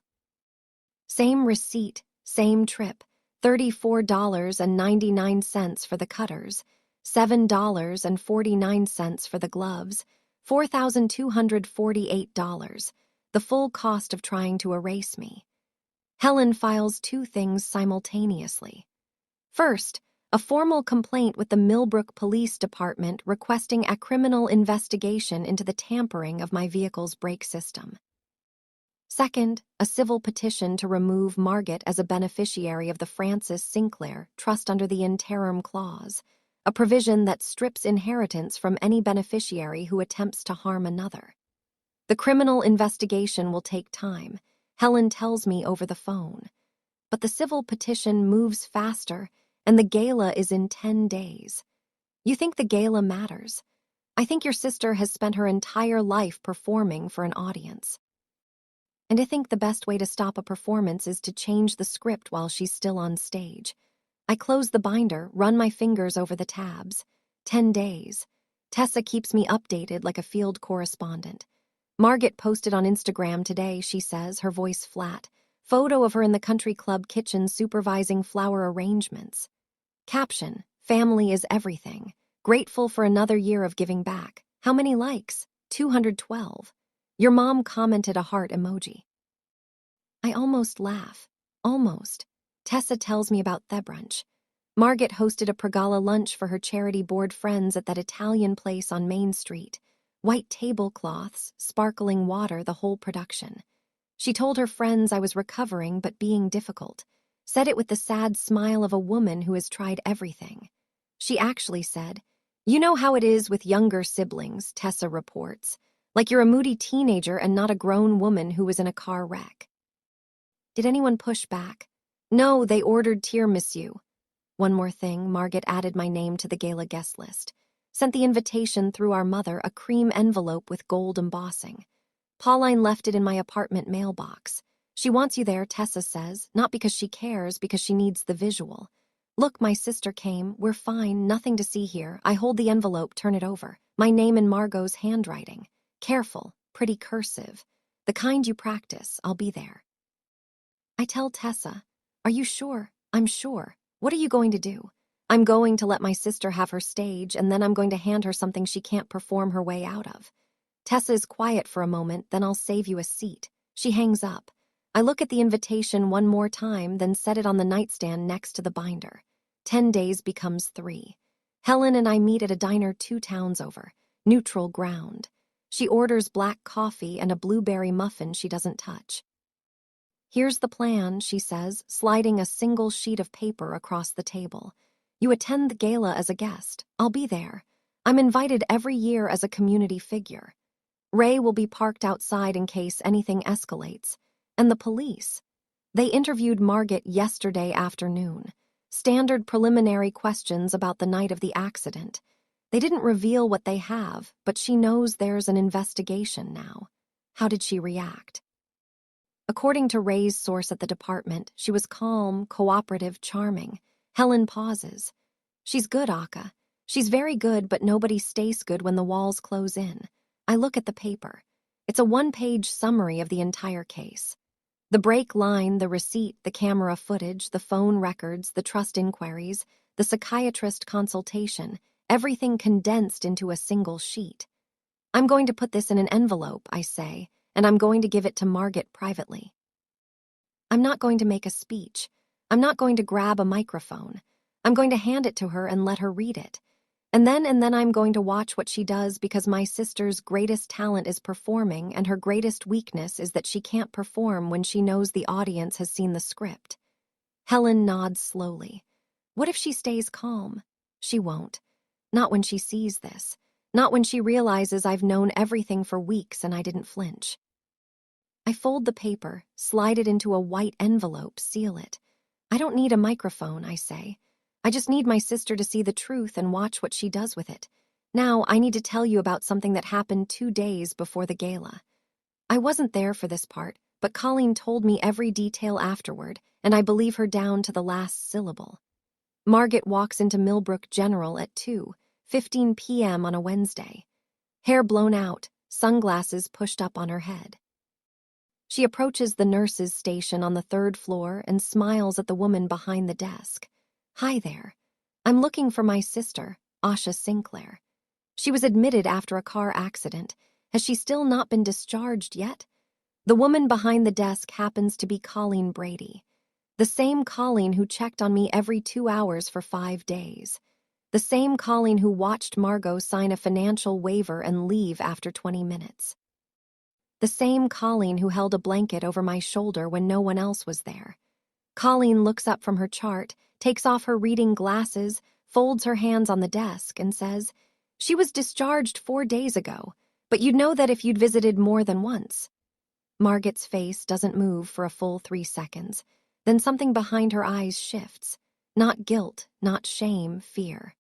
Same receipt, same trip, $34.99 for the cutters, $7.49 for the gloves, $4,248, the full cost of trying to erase me. Helen files two things simultaneously. First, a formal complaint with the Millbrook Police Department requesting a criminal investigation into the tampering of my vehicle's brake system. Second, a civil petition to remove Margaret as a beneficiary of the Francis Sinclair Trust under the interim clause, a provision that strips inheritance from any beneficiary who attempts to harm another. The criminal investigation will take time, Helen tells me over the phone. But the civil petition moves faster, and the gala is in 10 days. You think the gala matters? I think your sister has spent her entire life performing for an audience. And I think the best way to stop a performance is to change the script while she's still on stage. I close the binder, run my fingers over the tabs. 10 days. Tessa keeps me updated like a field correspondent. Margaret posted on Instagram today, she says, her voice flat. Photo of her in the country club kitchen supervising flower arrangements. Caption, family is everything. Grateful for another year of giving back. How many likes? 212. Your mom commented a heart emoji. I almost laugh. Almost. Tessa tells me about Thebrunch. Margaret hosted a Pregala lunch for her charity board friends at that Italian place on Main Street. White tablecloths, sparkling water, the whole production. She told her friends I was recovering but being difficult. Said it with the sad smile of a woman who has tried everything. She actually said, "You know how it is with younger siblings," Tessa reports. Like you're a moody teenager and not a grown woman who was in a car wreck. Did anyone push back? No, they ordered tiramisu. One more thing, Margaret added my name to the gala guest list. Sent the invitation through our mother, a cream envelope with gold embossing. Pauline left it in my apartment mailbox. She wants you there, Tessa says, not because she cares, because she needs the visual. Look, my sister came. We're fine, nothing to see here. I hold the envelope, turn it over. My name in Margot's handwriting. Careful, pretty cursive. The kind you practice, I'll be there. I tell Tessa, "Are you sure?" "I'm sure. What are you going to do?" "I'm going to let my sister have her stage, and then I'm going to hand her something she can't perform her way out of." Tessa is quiet for a moment, then "I'll save you a seat." She hangs up. I look at the invitation one more time, then set it on the nightstand next to the binder. 10 days becomes 3. Helen and I meet at a diner 2 towns over. Neutral ground. She orders black coffee and a blueberry muffin she doesn't touch. "Here's the plan," she says, sliding a single sheet of paper across the table. "You attend the gala as a guest. I'll be there. I'm invited every year as a community figure. Ray will be parked outside in case anything escalates. And the police. They interviewed Margaret yesterday afternoon. Standard preliminary questions about the night of the accident. They didn't reveal what they have, but she knows there's an investigation now. How did she react?" According to Ray's source at the department, she was calm, cooperative, charming. Helen pauses. "She's good, Aka. She's very good, but nobody stays good when the walls close in." I look at the paper. It's a 1-page summary of the entire case. The break line, the receipt, the camera footage, the phone records, the trust inquiries, the psychiatrist consultation, everything condensed into a single sheet. "I'm going to put this in an envelope," I say, "and I'm going to give it to Margaret privately. I'm not going to make a speech. I'm not going to grab a microphone. I'm going to hand it to her and let her read it. And then I'm going to watch what she does, because my sister's greatest talent is performing, and her greatest weakness is that she can't perform when she knows the audience has seen the script." Helen nods slowly. "What if she stays calm?" "She won't. Not when she sees this. Not when she realizes I've known everything for weeks and I didn't flinch." I fold the paper, slide it into a white envelope, seal it. "I don't need a microphone," I say. "I just need my sister to see the truth and watch what she does with it. Now, I need to tell you about something that happened 2 days before the gala. I wasn't there for this part, but Colleen told me every detail afterward, and I believe her down to the last syllable. Margaret walks into Millbrook General at 2:15 p.m. on a Wednesday. Hair blown out, sunglasses pushed up on her head. She approaches the nurse's station on the 3rd floor and smiles at the woman behind the desk. "Hi there. I'm looking for my sister, Acacia Sinclair. She was admitted after a car accident. Has she still not been discharged yet?" The woman behind the desk happens to be Colleen Brady, the same Colleen who checked on me every 2 hours for 5 days. The same Colleen who watched Margot sign a financial waiver and leave after 20 minutes. The same Colleen who held a blanket over my shoulder when no one else was there. Colleen looks up from her chart, takes off her reading glasses, folds her hands on the desk, and says, "She was discharged 4 days ago, but you'd know that if you'd visited more than once." Margot's face doesn't move for a full 3 seconds. Then something behind her eyes shifts. Not guilt, not shame, fear.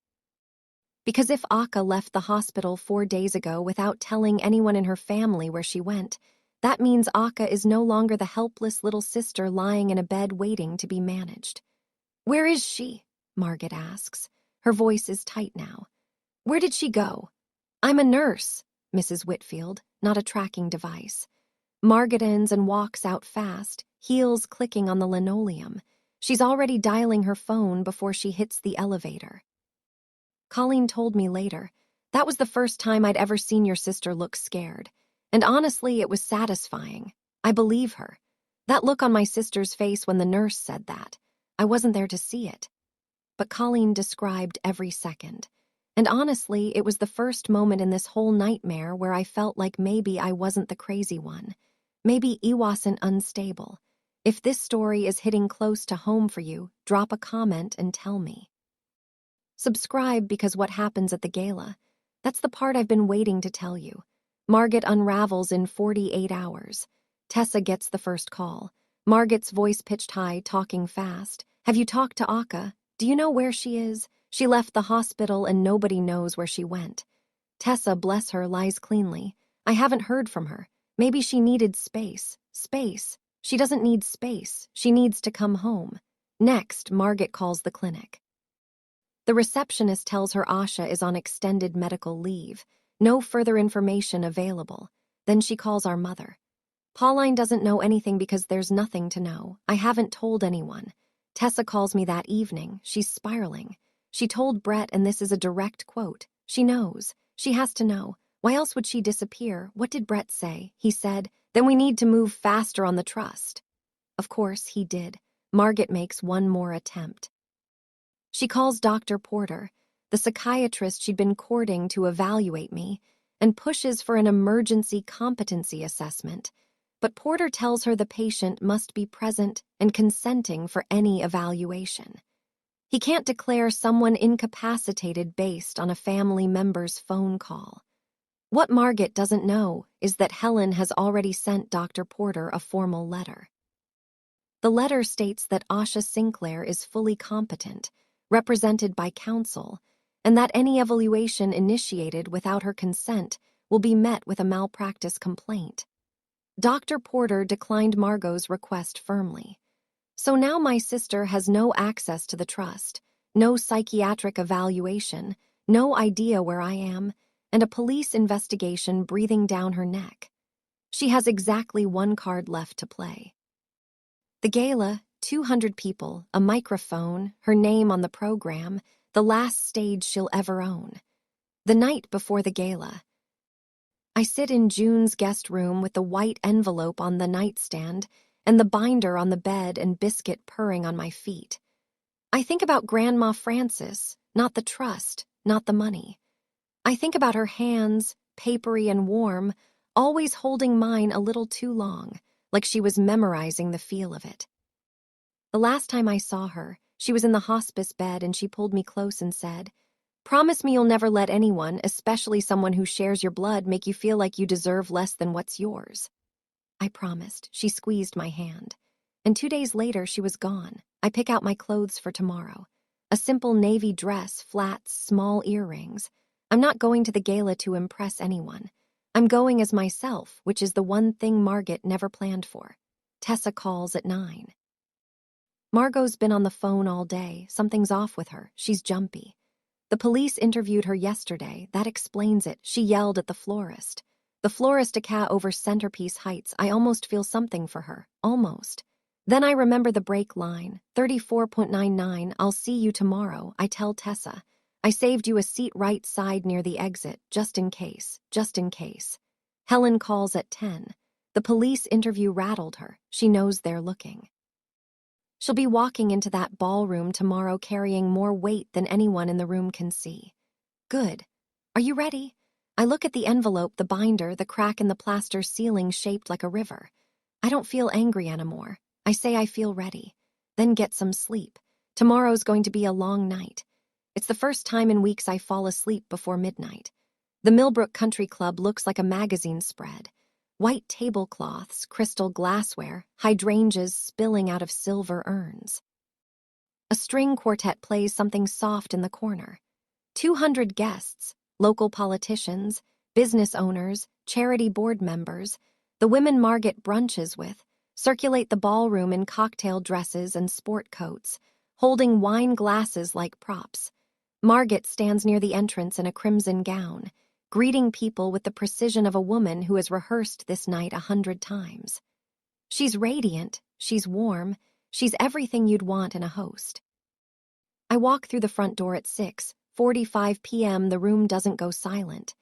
Because if Aka left the hospital 4 days ago without telling anyone in her family where she went, that means Aka is no longer the helpless little sister lying in a bed waiting to be managed. "Where is she?" Margot asks. Her voice is tight now. "Where did she go?" "I'm a nurse," Mrs. Whitfield, not a tracking device. Margot ends and walks out fast, heels clicking on the linoleum. She's already dialing her phone before she hits the elevator. Colleen told me later, "That was the first time I'd ever seen your sister look scared. And honestly, it was satisfying. I believe her. That look on my sister's face when the nurse said that. I wasn't there to see it." But Colleen described every second. And honestly, it was the first moment in this whole nightmare where I felt like maybe I wasn't the crazy one. Maybe I wasn't unstable. If this story is hitting close to home for you, drop a comment and tell me. Subscribe because what happens at the gala, that's the part I've been waiting to tell you. Margot unravels in 48 hours. Tessa gets the first call. Margot's voice pitched high, talking fast. "Have you talked to Aka? Do you know where she is? She left the hospital and nobody knows where she went." Tessa, bless her, lies cleanly. "I haven't heard from her. Maybe she needed space. Space. She doesn't need space. She needs to come home." Next, Margot calls the clinic. The receptionist tells her Asha is on extended medical leave. No further information available. Then she calls our mother. "Pauline doesn't know anything because there's nothing to know. I haven't told anyone." Tessa calls me that evening. She's spiraling. She told Brett, and this is a direct quote. "She knows. She has to know. Why else would she disappear? What did Brett say?" He said, "Then we need to move faster on the trust." Of course, he did. Margot makes one more attempt. She calls Dr. Porter, the psychiatrist she'd been courting to evaluate me, and pushes for an emergency competency assessment. But Porter tells her the patient must be present and consenting for any evaluation. He can't declare someone incapacitated based on a family member's phone call. What Margot doesn't know is that Helen has already sent Dr. Porter a formal letter. The letter states that Asha Sinclair is fully competent, represented by counsel, and that any evaluation initiated without her consent will be met with a malpractice complaint. Dr. Porter declined Margot's request firmly. So now my sister has no access to the trust, no psychiatric evaluation, no idea where I am, and a police investigation breathing down her neck. She has exactly one card left to play. The gala, 200 people, a microphone, her name on the program, the last stage she'll ever own. The night before the gala, I sit in June's guest room with the white envelope on the nightstand and the binder on the bed and biscuit purring on my feet. I think about Grandma Frances, not the trust, not the money. I think about her hands, papery and warm, always holding mine a little too long, like she was memorizing the feel of it. The last time I saw her, she was in the hospice bed and she pulled me close and said, "Promise me you'll never let anyone, especially someone who shares your blood, make you feel like you deserve less than what's yours." I promised. She squeezed my hand. And 2 days later, she was gone. I pick out my clothes for tomorrow. A simple navy dress, flats, small earrings. I'm not going to the gala to impress anyone. I'm going as myself, which is the one thing Margot never planned for. Tessa calls at 9. Margot's been on the phone all day. Something's off with her. She's jumpy. The police interviewed her yesterday. That explains it. She yelled at the florist. The florist Acacia over Centerpiece Heights. I almost feel something for her. Almost. Then I remember the break line. 34.99, "I'll see you tomorrow," I tell Tessa. "I saved you a seat right side near the exit, just in case, just in case." Helen calls at 10. The police interview rattled her. She knows they're looking. She'll be walking into that ballroom tomorrow carrying more weight than anyone in the room can see. Good. Are you ready? I look at the envelope, the binder, the crack in the plaster ceiling shaped like a river. I don't feel angry anymore. I say I feel ready. Then get some sleep. Tomorrow's going to be a long night. It's the first time in weeks I fall asleep before midnight. The Millbrook Country Club looks like a magazine spread. White tablecloths, crystal glassware, hydrangeas spilling out of silver urns. A string quartet plays something soft in the corner. 200 guests, local politicians, business owners, charity board members, the women Margaret brunches with, circulate the ballroom in cocktail dresses and sport coats, holding wine glasses like props. Margaret stands near the entrance in a crimson gown, greeting people with the precision of a woman who has rehearsed this night 100 times. She's radiant, she's warm, she's everything you'd want in a host. I walk through the front door at 6:45 p.m. The room doesn't go silent.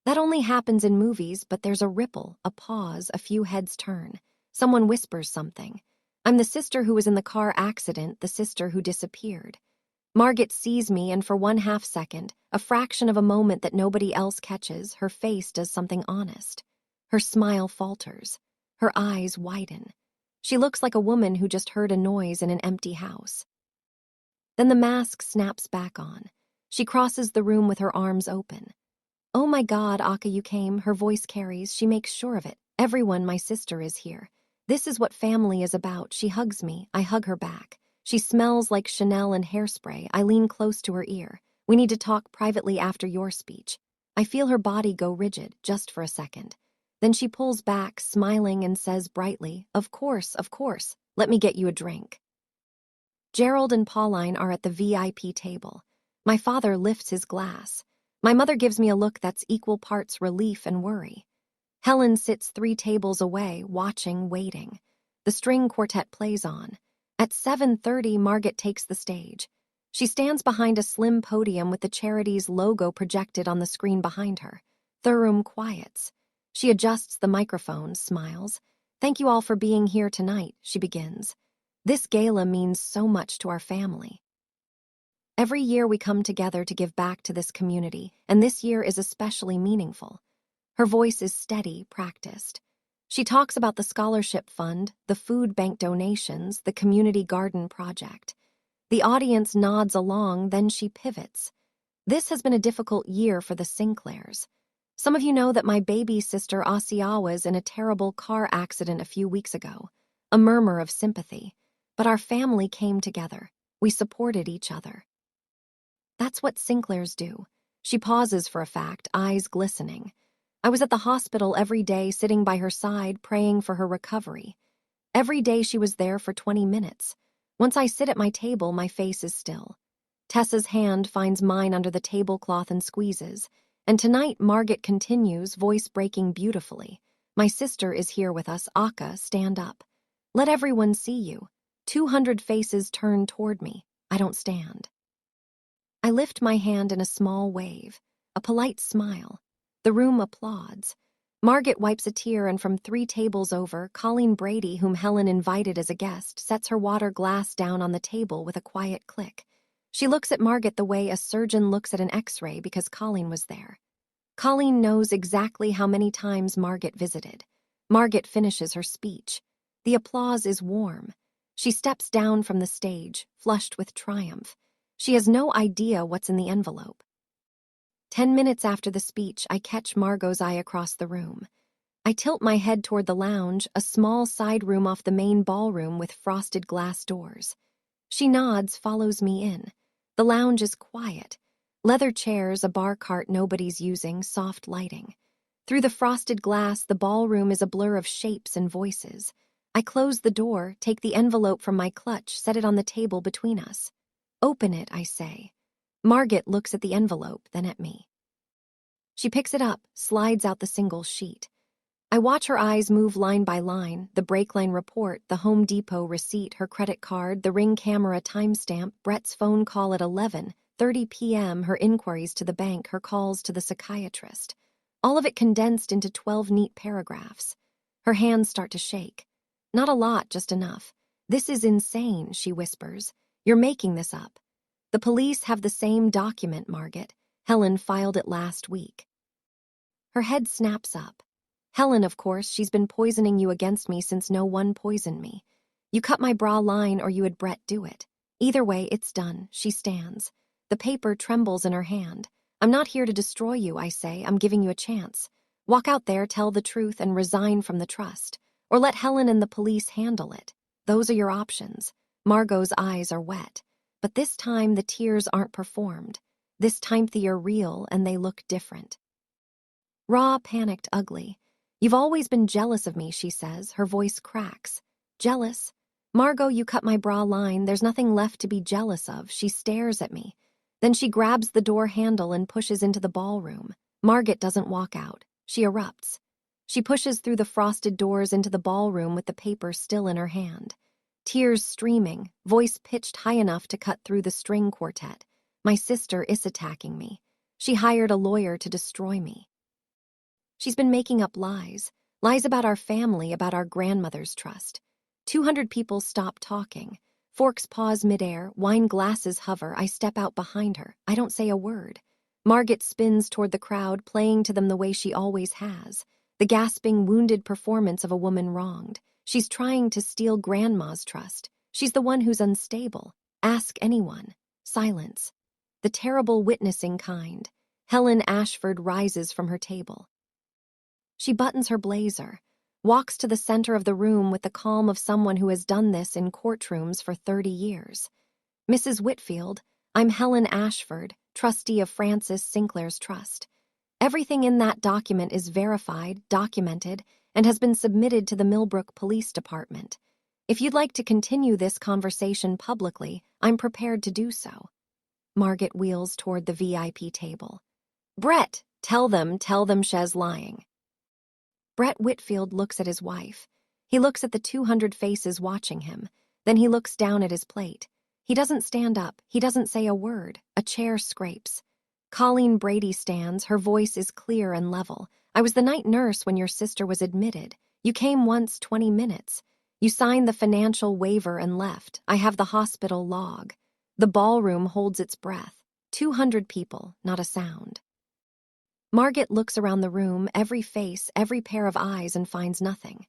That only happens in movies, but there's a ripple, a pause, a few heads turn. Someone whispers something. I'm the sister who was in the car accident, the sister who disappeared. Margaret sees me, and for 1/2 second, a fraction of a moment that nobody else catches, her face does something honest. Her smile falters. Her eyes widen. She looks like a woman who just heard a noise in an empty house. Then the mask snaps back on. She crosses the room with her arms open. Oh my God, Aka, you came, her voice carries. She makes sure of it. Everyone, my sister is here. This is what family is about. She hugs me. I hug her back. She smells like Chanel and hairspray. I lean close to her ear. We need to talk privately after your speech. I feel her body go rigid, just for a second. Then she pulls back, smiling, and says brightly, of course, let me get you a drink. Gerald and Pauline are at the VIP table. My father lifts his glass. My mother gives me a look that's equal parts relief and worry. Helen sits 3 tables away, watching, waiting. The string quartet plays on. At 7:30, Margaret takes the stage. She stands behind a slim podium with the charity's logo projected on the screen behind her. The room quiets. She adjusts the microphone, smiles. Thank you all for being here tonight, she begins. This gala means so much to our family. Every year we come together to give back to this community, and this year is especially meaningful. Her voice is steady, practiced. She talks about the scholarship fund, the food bank donations, the community garden project. The audience nods along, then she pivots. This has been a difficult year for the Sinclairs. Some of you know that my baby sister Acacia was in a terrible car accident a few weeks ago. A murmur of sympathy. But our family came together. We supported each other. That's what Sinclairs do. She pauses for a fact, eyes glistening. I was at the hospital every day, sitting by her side, praying for her recovery. Every day she was there for 20 minutes. Once I sit at my table, my face is still. Tessa's hand finds mine under the tablecloth and squeezes. And tonight, Margaret continues, voice breaking beautifully. My sister is here with us. Aka, stand up. Let everyone see you. 200 faces turn toward me. I don't stand. I lift my hand in a small wave, a polite smile. The room applauds. Margaret wipes a tear, and from 3 tables over, Colleen Brady, whom Helen invited as a guest, sets her water glass down on the table with a quiet click. She looks at Margaret the way a surgeon looks at an X-ray because Colleen was there. Colleen knows exactly how many times Margaret visited. Margaret finishes her speech. The applause is warm. She steps down from the stage, flushed with triumph. She has no idea what's in the envelope. 10 minutes after the speech, I catch Margot's eye across the room. I tilt my head toward the lounge, a small side room off the main ballroom with frosted glass doors. She nods, follows me in. The lounge is quiet. Leather chairs, a bar cart nobody's using, soft lighting. Through the frosted glass, the ballroom is a blur of shapes and voices. I close the door, take the envelope from my clutch, set it on the table between us. Open it, I say. Margaret looks at the envelope, then at me. She picks it up, slides out the single sheet. I watch her eyes move line by line, the brake line report, the Home Depot receipt, her credit card, the Ring camera timestamp, Brett's phone call at 11:30 p.m., her inquiries to the bank, her calls to the psychiatrist. All of it condensed into 12 neat paragraphs. Her hands start to shake. Not a lot, just enough. This is insane, she whispers. You're making this up. The police have the same document, Margaret. Helen filed it last week. Her head snaps up. Helen, of course, she's been poisoning you against me since no one poisoned me. You cut my bra line or you had Brett do it. Either way, it's done. She stands. The paper trembles in her hand. I'm not here to destroy you, I say. I'm giving you a chance. Walk out there, tell the truth, and resign from the trust. Or let Helen and the police handle it. Those are your options. Margot's eyes are wet. But this time the tears aren't performed. This time they're real and they look different. Raw, panicked, ugly. You've always been jealous of me, she says. Her voice cracks. Jealous? Margot, you cut my bra line. There's nothing left to be jealous of. She stares at me. Then she grabs the door handle and pushes into the ballroom. Margaret doesn't walk out. She erupts. She pushes through the frosted doors into the ballroom with the paper still in her hand. Tears streaming, voice pitched high enough to cut through the string quartet. My sister is attacking me. She hired a lawyer to destroy me. She's been making up lies. Lies about our family, about our grandmother's trust. 200 people stop talking. Forks pause midair, wine glasses hover. I step out behind her. I don't say a word. Margaret spins toward the crowd, playing to them the way she always has. The gasping, wounded performance of a woman wronged. She's trying to steal Grandma's trust. She's the one who's unstable. Ask anyone. Silence. The terrible witnessing kind. Helen Ashford rises from her table. She buttons her blazer, walks to the center of the room with the calm of someone who has done this in courtrooms for 30 years. Mrs. Whitfield, I'm Helen Ashford, trustee of Francis Sinclair's trust. Everything in that document is verified, documented, and has been submitted to the Millbrook Police Department. If you'd like to continue this conversation publicly, I'm prepared to do so. Margaret wheels toward the VIP table. Brett, tell them she's lying. Brett Whitfield looks at his wife. He looks at the 200 faces watching him. Then he looks down at his plate. He doesn't stand up. He doesn't say a word. A chair scrapes. Colleen Brady stands. Her voice is clear and level. I was the night nurse when your sister was admitted. You came once 20 minutes. You signed the financial waiver and left. I have the hospital log. The ballroom holds its breath. 200 people, not a sound. Margaret looks around the room, every face, every pair of eyes, and finds nothing.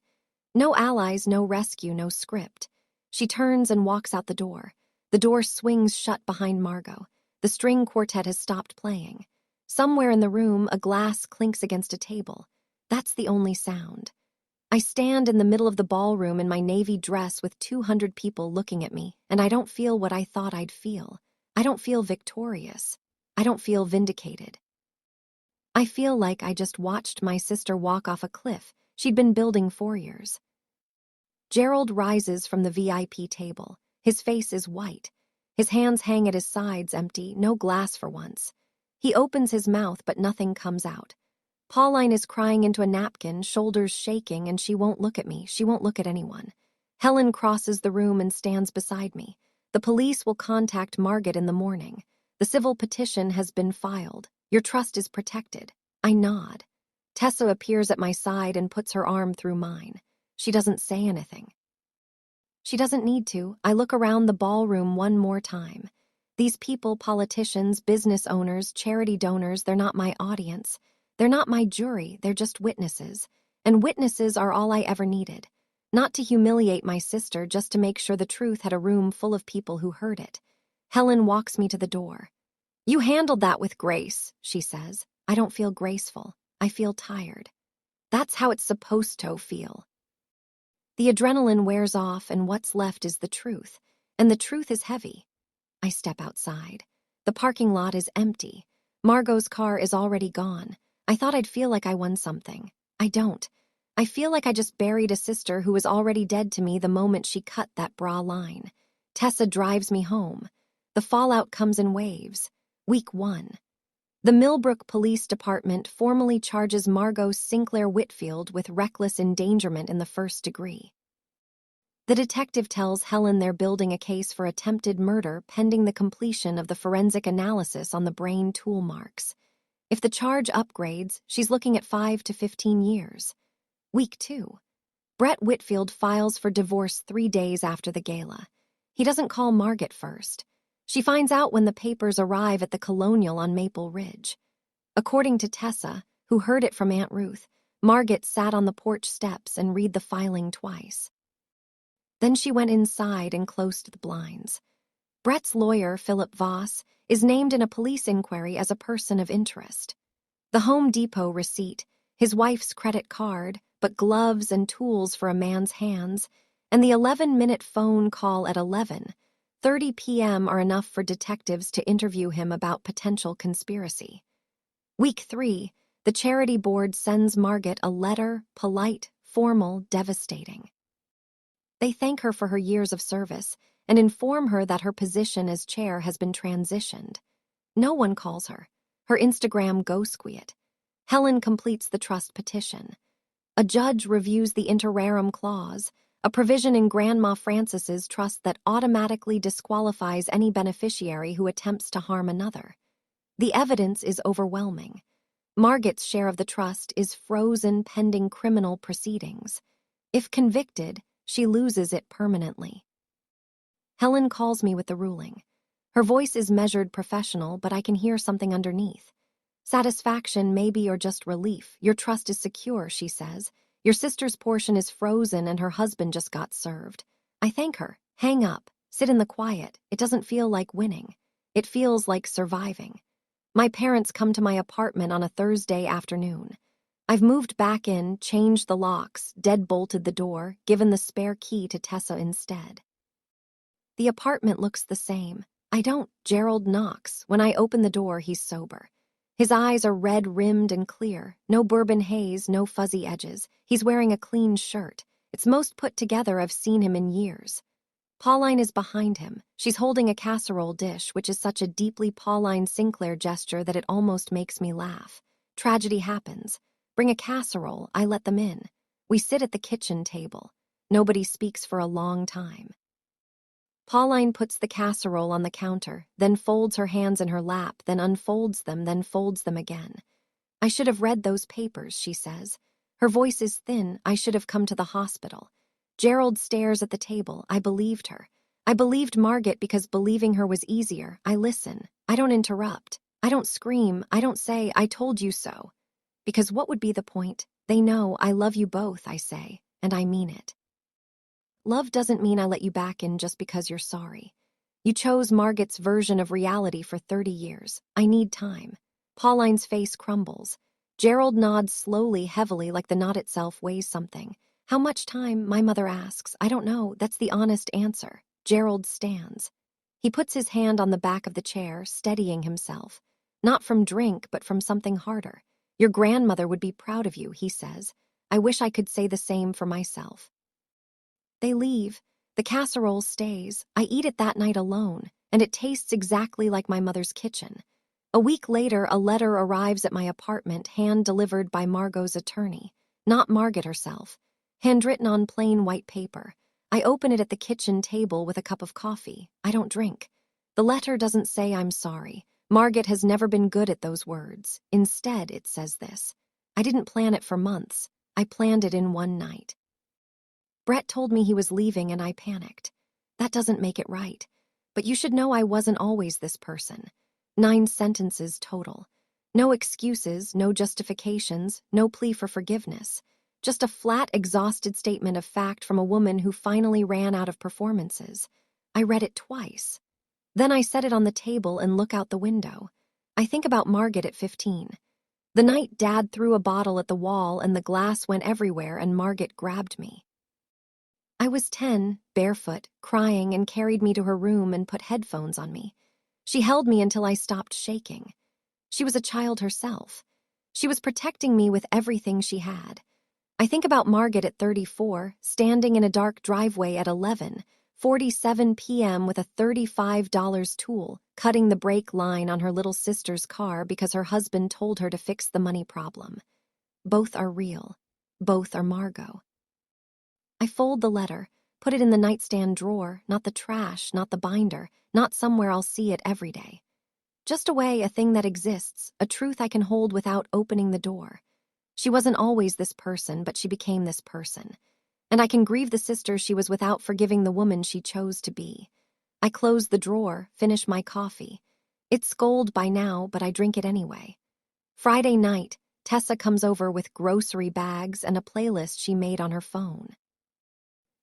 No allies, no rescue, no script. She turns and walks out the door. The door swings shut behind Margot. The string quartet has stopped playing. Somewhere in the room, a glass clinks against a table. That's the only sound. I stand in the middle of the ballroom in my navy dress with 200 people looking at me, and I don't feel what I thought I'd feel. I don't feel victorious. I don't feel vindicated. I feel like I just watched my sister walk off a cliff she'd been building for years. Gerald rises from the VIP table. His face is white. His hands hang at his sides empty, no glass for once. He opens his mouth, but nothing comes out. Pauline is crying into a napkin, shoulders shaking, and she won't look at me. She won't look at anyone. Helen crosses the room and stands beside me. The police will contact Margaret in the morning. The civil petition has been filed. Your trust is protected. I nod. Tessa appears at my side and puts her arm through mine. She doesn't say anything. She doesn't need to. I look around the ballroom one more time. These people, politicians, business owners, charity donors, they're not my audience. They're not my jury. They're just witnesses. And witnesses are all I ever needed. Not to humiliate my sister, just to make sure the truth had a room full of people who heard it. Helen walks me to the door. You handled that with grace, she says. I don't feel graceful. I feel tired. That's how it's supposed to feel. The adrenaline wears off and what's left is the truth. And the truth is heavy. I step outside. The parking lot is empty. Margot's car is already gone. I thought I'd feel like I won something. I don't. I feel like I just buried a sister who was already dead to me the moment she cut that bra line. Tessa drives me home. The fallout comes in waves. Week 1. The Millbrook Police Department formally charges Margot Sinclair Whitfield with reckless endangerment in the 1st degree. The detective tells Helen they're building a case for attempted murder pending the completion of the forensic analysis on the brain tool marks. If the charge upgrades, she's looking at 5 to 15 years. Week 2. Brett Whitfield files for divorce 3 days after the gala. He doesn't call Margaret first. She finds out when the papers arrive at the Colonial on Maple Ridge. According to Tessa, who heard it from Aunt Ruth, Margaret sat on the porch steps and read the filing twice. Then she went inside and closed the blinds. Brett's lawyer, Philip Voss, is named in a police inquiry as a person of interest. The Home Depot receipt, his wife's credit card, but gloves and tools for a man's hands, and the 11-minute phone call at 11:30 p.m. are enough for detectives to interview him about potential conspiracy. Week 3, the charity board sends Margaret a letter, polite, formal, devastating. They thank her for her years of service and inform her that her position as chair has been transitioned. No one calls her. Her Instagram goes quiet. Helen completes the trust petition. A judge reviews the inter rerum clause, a provision in Grandma Frances's trust that automatically disqualifies any beneficiary who attempts to harm another. The evidence is overwhelming. Margaret's share of the trust is frozen pending criminal proceedings. If convicted, she loses it permanently. Helen calls me with the ruling. Her voice is measured professional, but I can hear something underneath. Satisfaction, maybe, or just relief. Your trust is secure, she says. Your sister's portion is frozen and her husband just got served. I thank her, hang up, sit in the quiet. It doesn't feel like winning. It feels like surviving. My parents come to my apartment on a Thursday afternoon. I've moved back in, changed the locks, deadbolted the door, given the spare key to Tessa instead. The apartment looks the same. I don't. Gerald knocks. When I open the door, he's sober. His eyes are red-rimmed and clear. No bourbon haze, no fuzzy edges. He's wearing a clean shirt. It's most put together I've seen him in years. Pauline is behind him. She's holding a casserole dish, which is such a deeply Pauline Sinclair gesture that it almost makes me laugh. Tragedy happens. Bring a casserole, I let them in. We sit at the kitchen table. Nobody speaks for a long time. Pauline puts the casserole on the counter, then folds her hands in her lap, then unfolds them, then folds them again. I should have read those papers, she says. Her voice is thin. I should have come to the hospital. Gerald stares at the table. I believed her. I believed Margaret because believing her was easier. I listen. I don't interrupt. I don't scream. I don't say, I told you so. Because what would be the point? They know I love you both, I say, and I mean it. Love doesn't mean I let you back in just because you're sorry. You chose Margaret's version of reality for 30 years. I need time. Pauline's face crumbles. Gerald nods slowly, heavily, like the nod itself weighs something. How much time? My mother asks. I don't know. That's the honest answer. Gerald stands. He puts his hand on the back of the chair, steadying himself. Not from drink, but from something harder. Your grandmother would be proud of you, he says. I wish I could say the same for myself. They leave. The casserole stays. I eat it that night alone, and it tastes exactly like my mother's kitchen. A week later, a letter arrives at my apartment, hand-delivered by Margot's attorney, not Margaret herself, handwritten on plain white paper. I open it at the kitchen table with a cup of coffee. I don't drink. The letter doesn't say I'm sorry. Margaret has never been good at those words. Instead, it says this. I didn't plan it for months. I planned it in one night. Brett told me he was leaving and I panicked. That doesn't make it right. But you should know I wasn't always this person. 9 sentences total. No excuses, no justifications, no plea for forgiveness. Just a flat, exhausted statement of fact from a woman who finally ran out of performances. I read it twice. Then I set it on the table and look out the window. I think about Margaret at 15. The night Dad threw a bottle at the wall and the glass went everywhere and Margaret grabbed me. I was 10, barefoot, crying, and carried me to her room and put headphones on me. She held me until I stopped shaking. She was a child herself. She was protecting me with everything she had. I think about Margaret at 34, standing in a dark driveway at 11:47 p.m. with a $35 tool, cutting the brake line on her little sister's car because her husband told her to fix the money problem. Both are real. Both are Margot. I fold the letter, put it in the nightstand drawer, not the trash, not the binder, not somewhere I'll see it every day. Just a thing that exists, a truth I can hold without opening the door. She wasn't always this person, but she became this person. And I can grieve the sister she was without forgiving the woman she chose to be. I close the drawer, finish my coffee. It's cold by now, but I drink it anyway. Friday night, Tessa comes over with grocery bags and a playlist she made on her phone.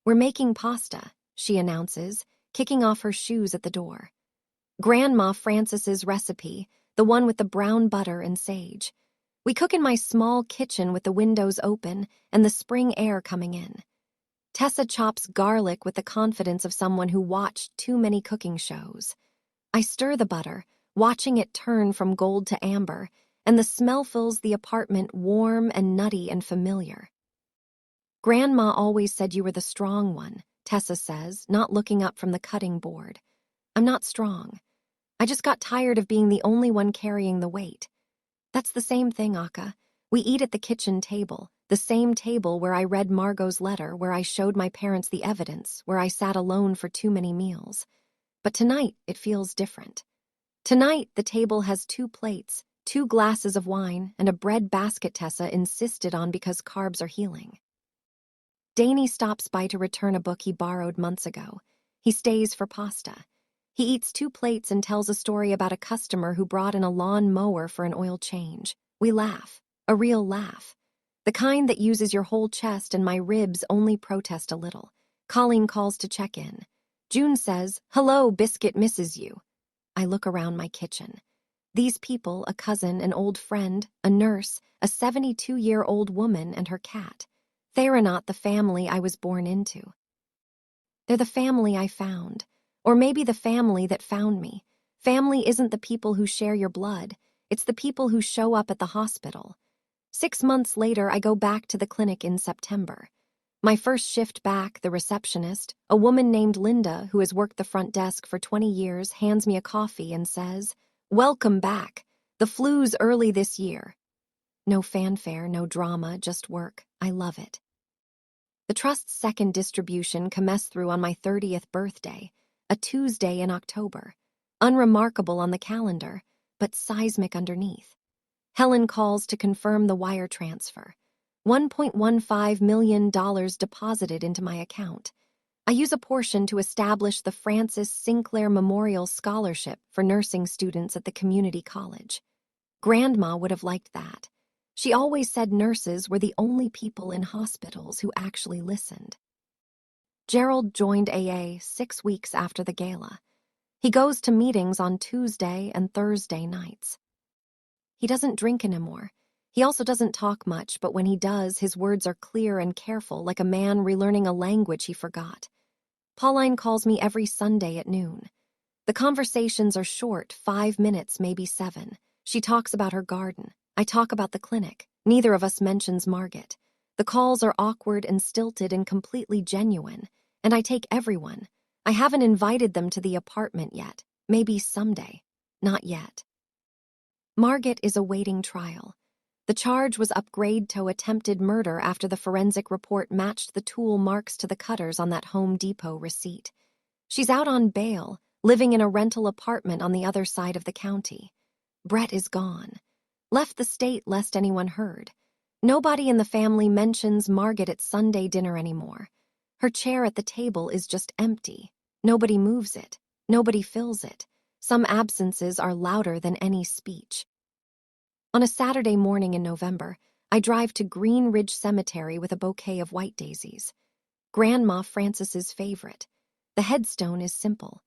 "We're making pasta," she announces, kicking off her shoes at the door. Grandma Frances's recipe, the one with the brown butter and sage. We cook in my small kitchen with the windows open and the spring air coming in. Tessa chops garlic with the confidence of someone who watched too many cooking shows. I stir the butter, watching it turn from gold to amber, and the smell fills the apartment warm and nutty and familiar. "Grandma always said you were the strong one," Tessa says, not looking up from the cutting board. "I'm not strong. I just got tired of being the only one carrying the weight. That's the same thing, Aka. We eat at the kitchen table, the same table where I read Margot's letter, where I showed my parents the evidence, where I sat alone for too many meals. But tonight, it feels different. Tonight, the table has 2 plates, 2 glasses of wine, and a bread basket Tessa insisted on because carbs are healing. Danny stops by to return a book he borrowed months ago. He stays for pasta. He eats 2 plates and tells a story about a customer who brought in a lawn mower for an oil change. We laugh, a real laugh. The kind that uses your whole chest, and my ribs only protest a little. Colleen calls to check in. June says, "Hello, Biscuit misses you." I look around my kitchen. These people, a cousin, an old friend, a nurse, a 72-year-old woman, and her cat. They're not the family I was born into. They're the family I found. Or maybe the family that found me. Family isn't the people who share your blood. It's the people who show up at the hospital. 6 months later, I go back to the clinic in September. My first shift back, the receptionist, a woman named Linda who has worked the front desk for 20 years, hands me a coffee and says, "Welcome back. The flu's early this year." No fanfare, no drama, just work. I love it. The trust's second distribution commenced through on my 30th birthday, a Tuesday in October. Unremarkable on the calendar, but seismic underneath. Helen calls to confirm the wire transfer. $1.15 million deposited into my account. I use a portion to establish the Francis Sinclair Memorial Scholarship for nursing students at the community college. Grandma would have liked that. She always said nurses were the only people in hospitals who actually listened. Gerald joined AA 6 weeks after the gala. He goes to meetings on Tuesday and Thursday nights. He doesn't drink anymore. He also doesn't talk much, but when he does, his words are clear and careful, like a man relearning a language he forgot. Pauline calls me every Sunday at noon. The conversations are short, 5 minutes, maybe 7. She talks about her garden. I talk about the clinic. Neither of us mentions Margot. The calls are awkward and stilted and completely genuine, and I take everyone. I haven't invited them to the apartment yet. Maybe someday. Not yet. Margot is awaiting trial. The charge was upgraded to attempted murder after the forensic report matched the tool marks to the cutters on that Home Depot receipt. She's out on bail, living in a rental apartment on the other side of the county. Brett is gone. Left the state lest anyone heard. Nobody in the family mentions Margot at Sunday dinner anymore. Her chair at the table is just empty. Nobody moves it. Nobody fills it. Some absences are louder than any speech. On a Saturday morning in November, I drive to Green Ridge Cemetery with a bouquet of white daisies. Grandma Frances's favorite. The headstone is simple.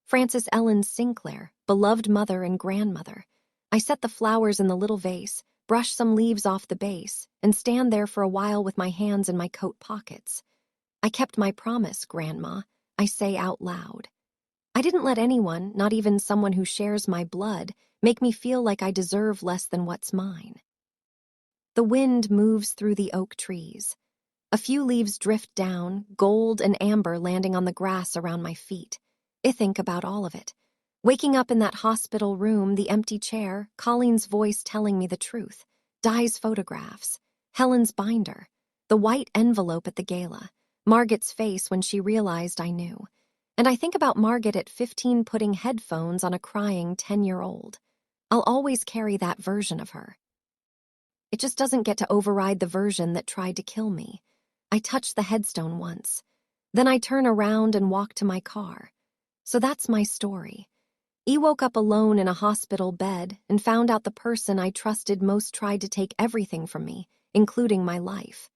Frances Ellen Sinclair, beloved mother and grandmother. I set the flowers in the little vase, brush some leaves off the base, and stand there for a while with my hands in my coat pockets. "I kept my promise, Grandma," I say out loud. I didn't let anyone, not even someone who shares my blood, make me feel like I deserve less than what's mine. The wind moves through the oak trees. A few leaves drift down, gold and amber landing on the grass around my feet. I think about all of it. Waking up in that hospital room, the empty chair, Colleen's voice telling me the truth, Di's photographs, Helen's binder, the white envelope at the gala, Margot's face when she realized I knew. And I think about Margot at 15 putting headphones on a crying 10-year-old. I'll always carry that version of her. It just doesn't get to override the version that tried to kill me. I touch the headstone once. Then I turn around and walk to my car. So that's my story. E woke up alone in a hospital bed and found out the person I trusted most tried to take everything from me, including my life.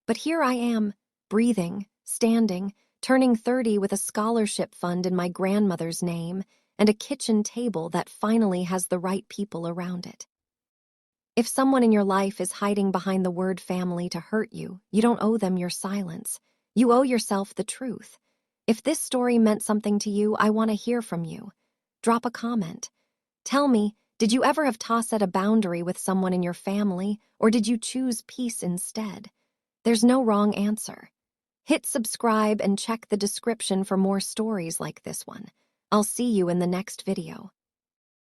But here I am, breathing, standing, turning 30 with a scholarship fund in my grandmother's name and a kitchen table that finally has the right people around it. If someone in your life is hiding behind the word family to hurt you, you don't owe them your silence. You owe yourself the truth. If this story meant something to you, I want to hear from you. Drop a comment. Tell me, did you ever have to set a boundary with someone in your family, or did you choose peace instead? There's no wrong answer. Hit subscribe and check the description for more stories like this one. I'll see you in the next video.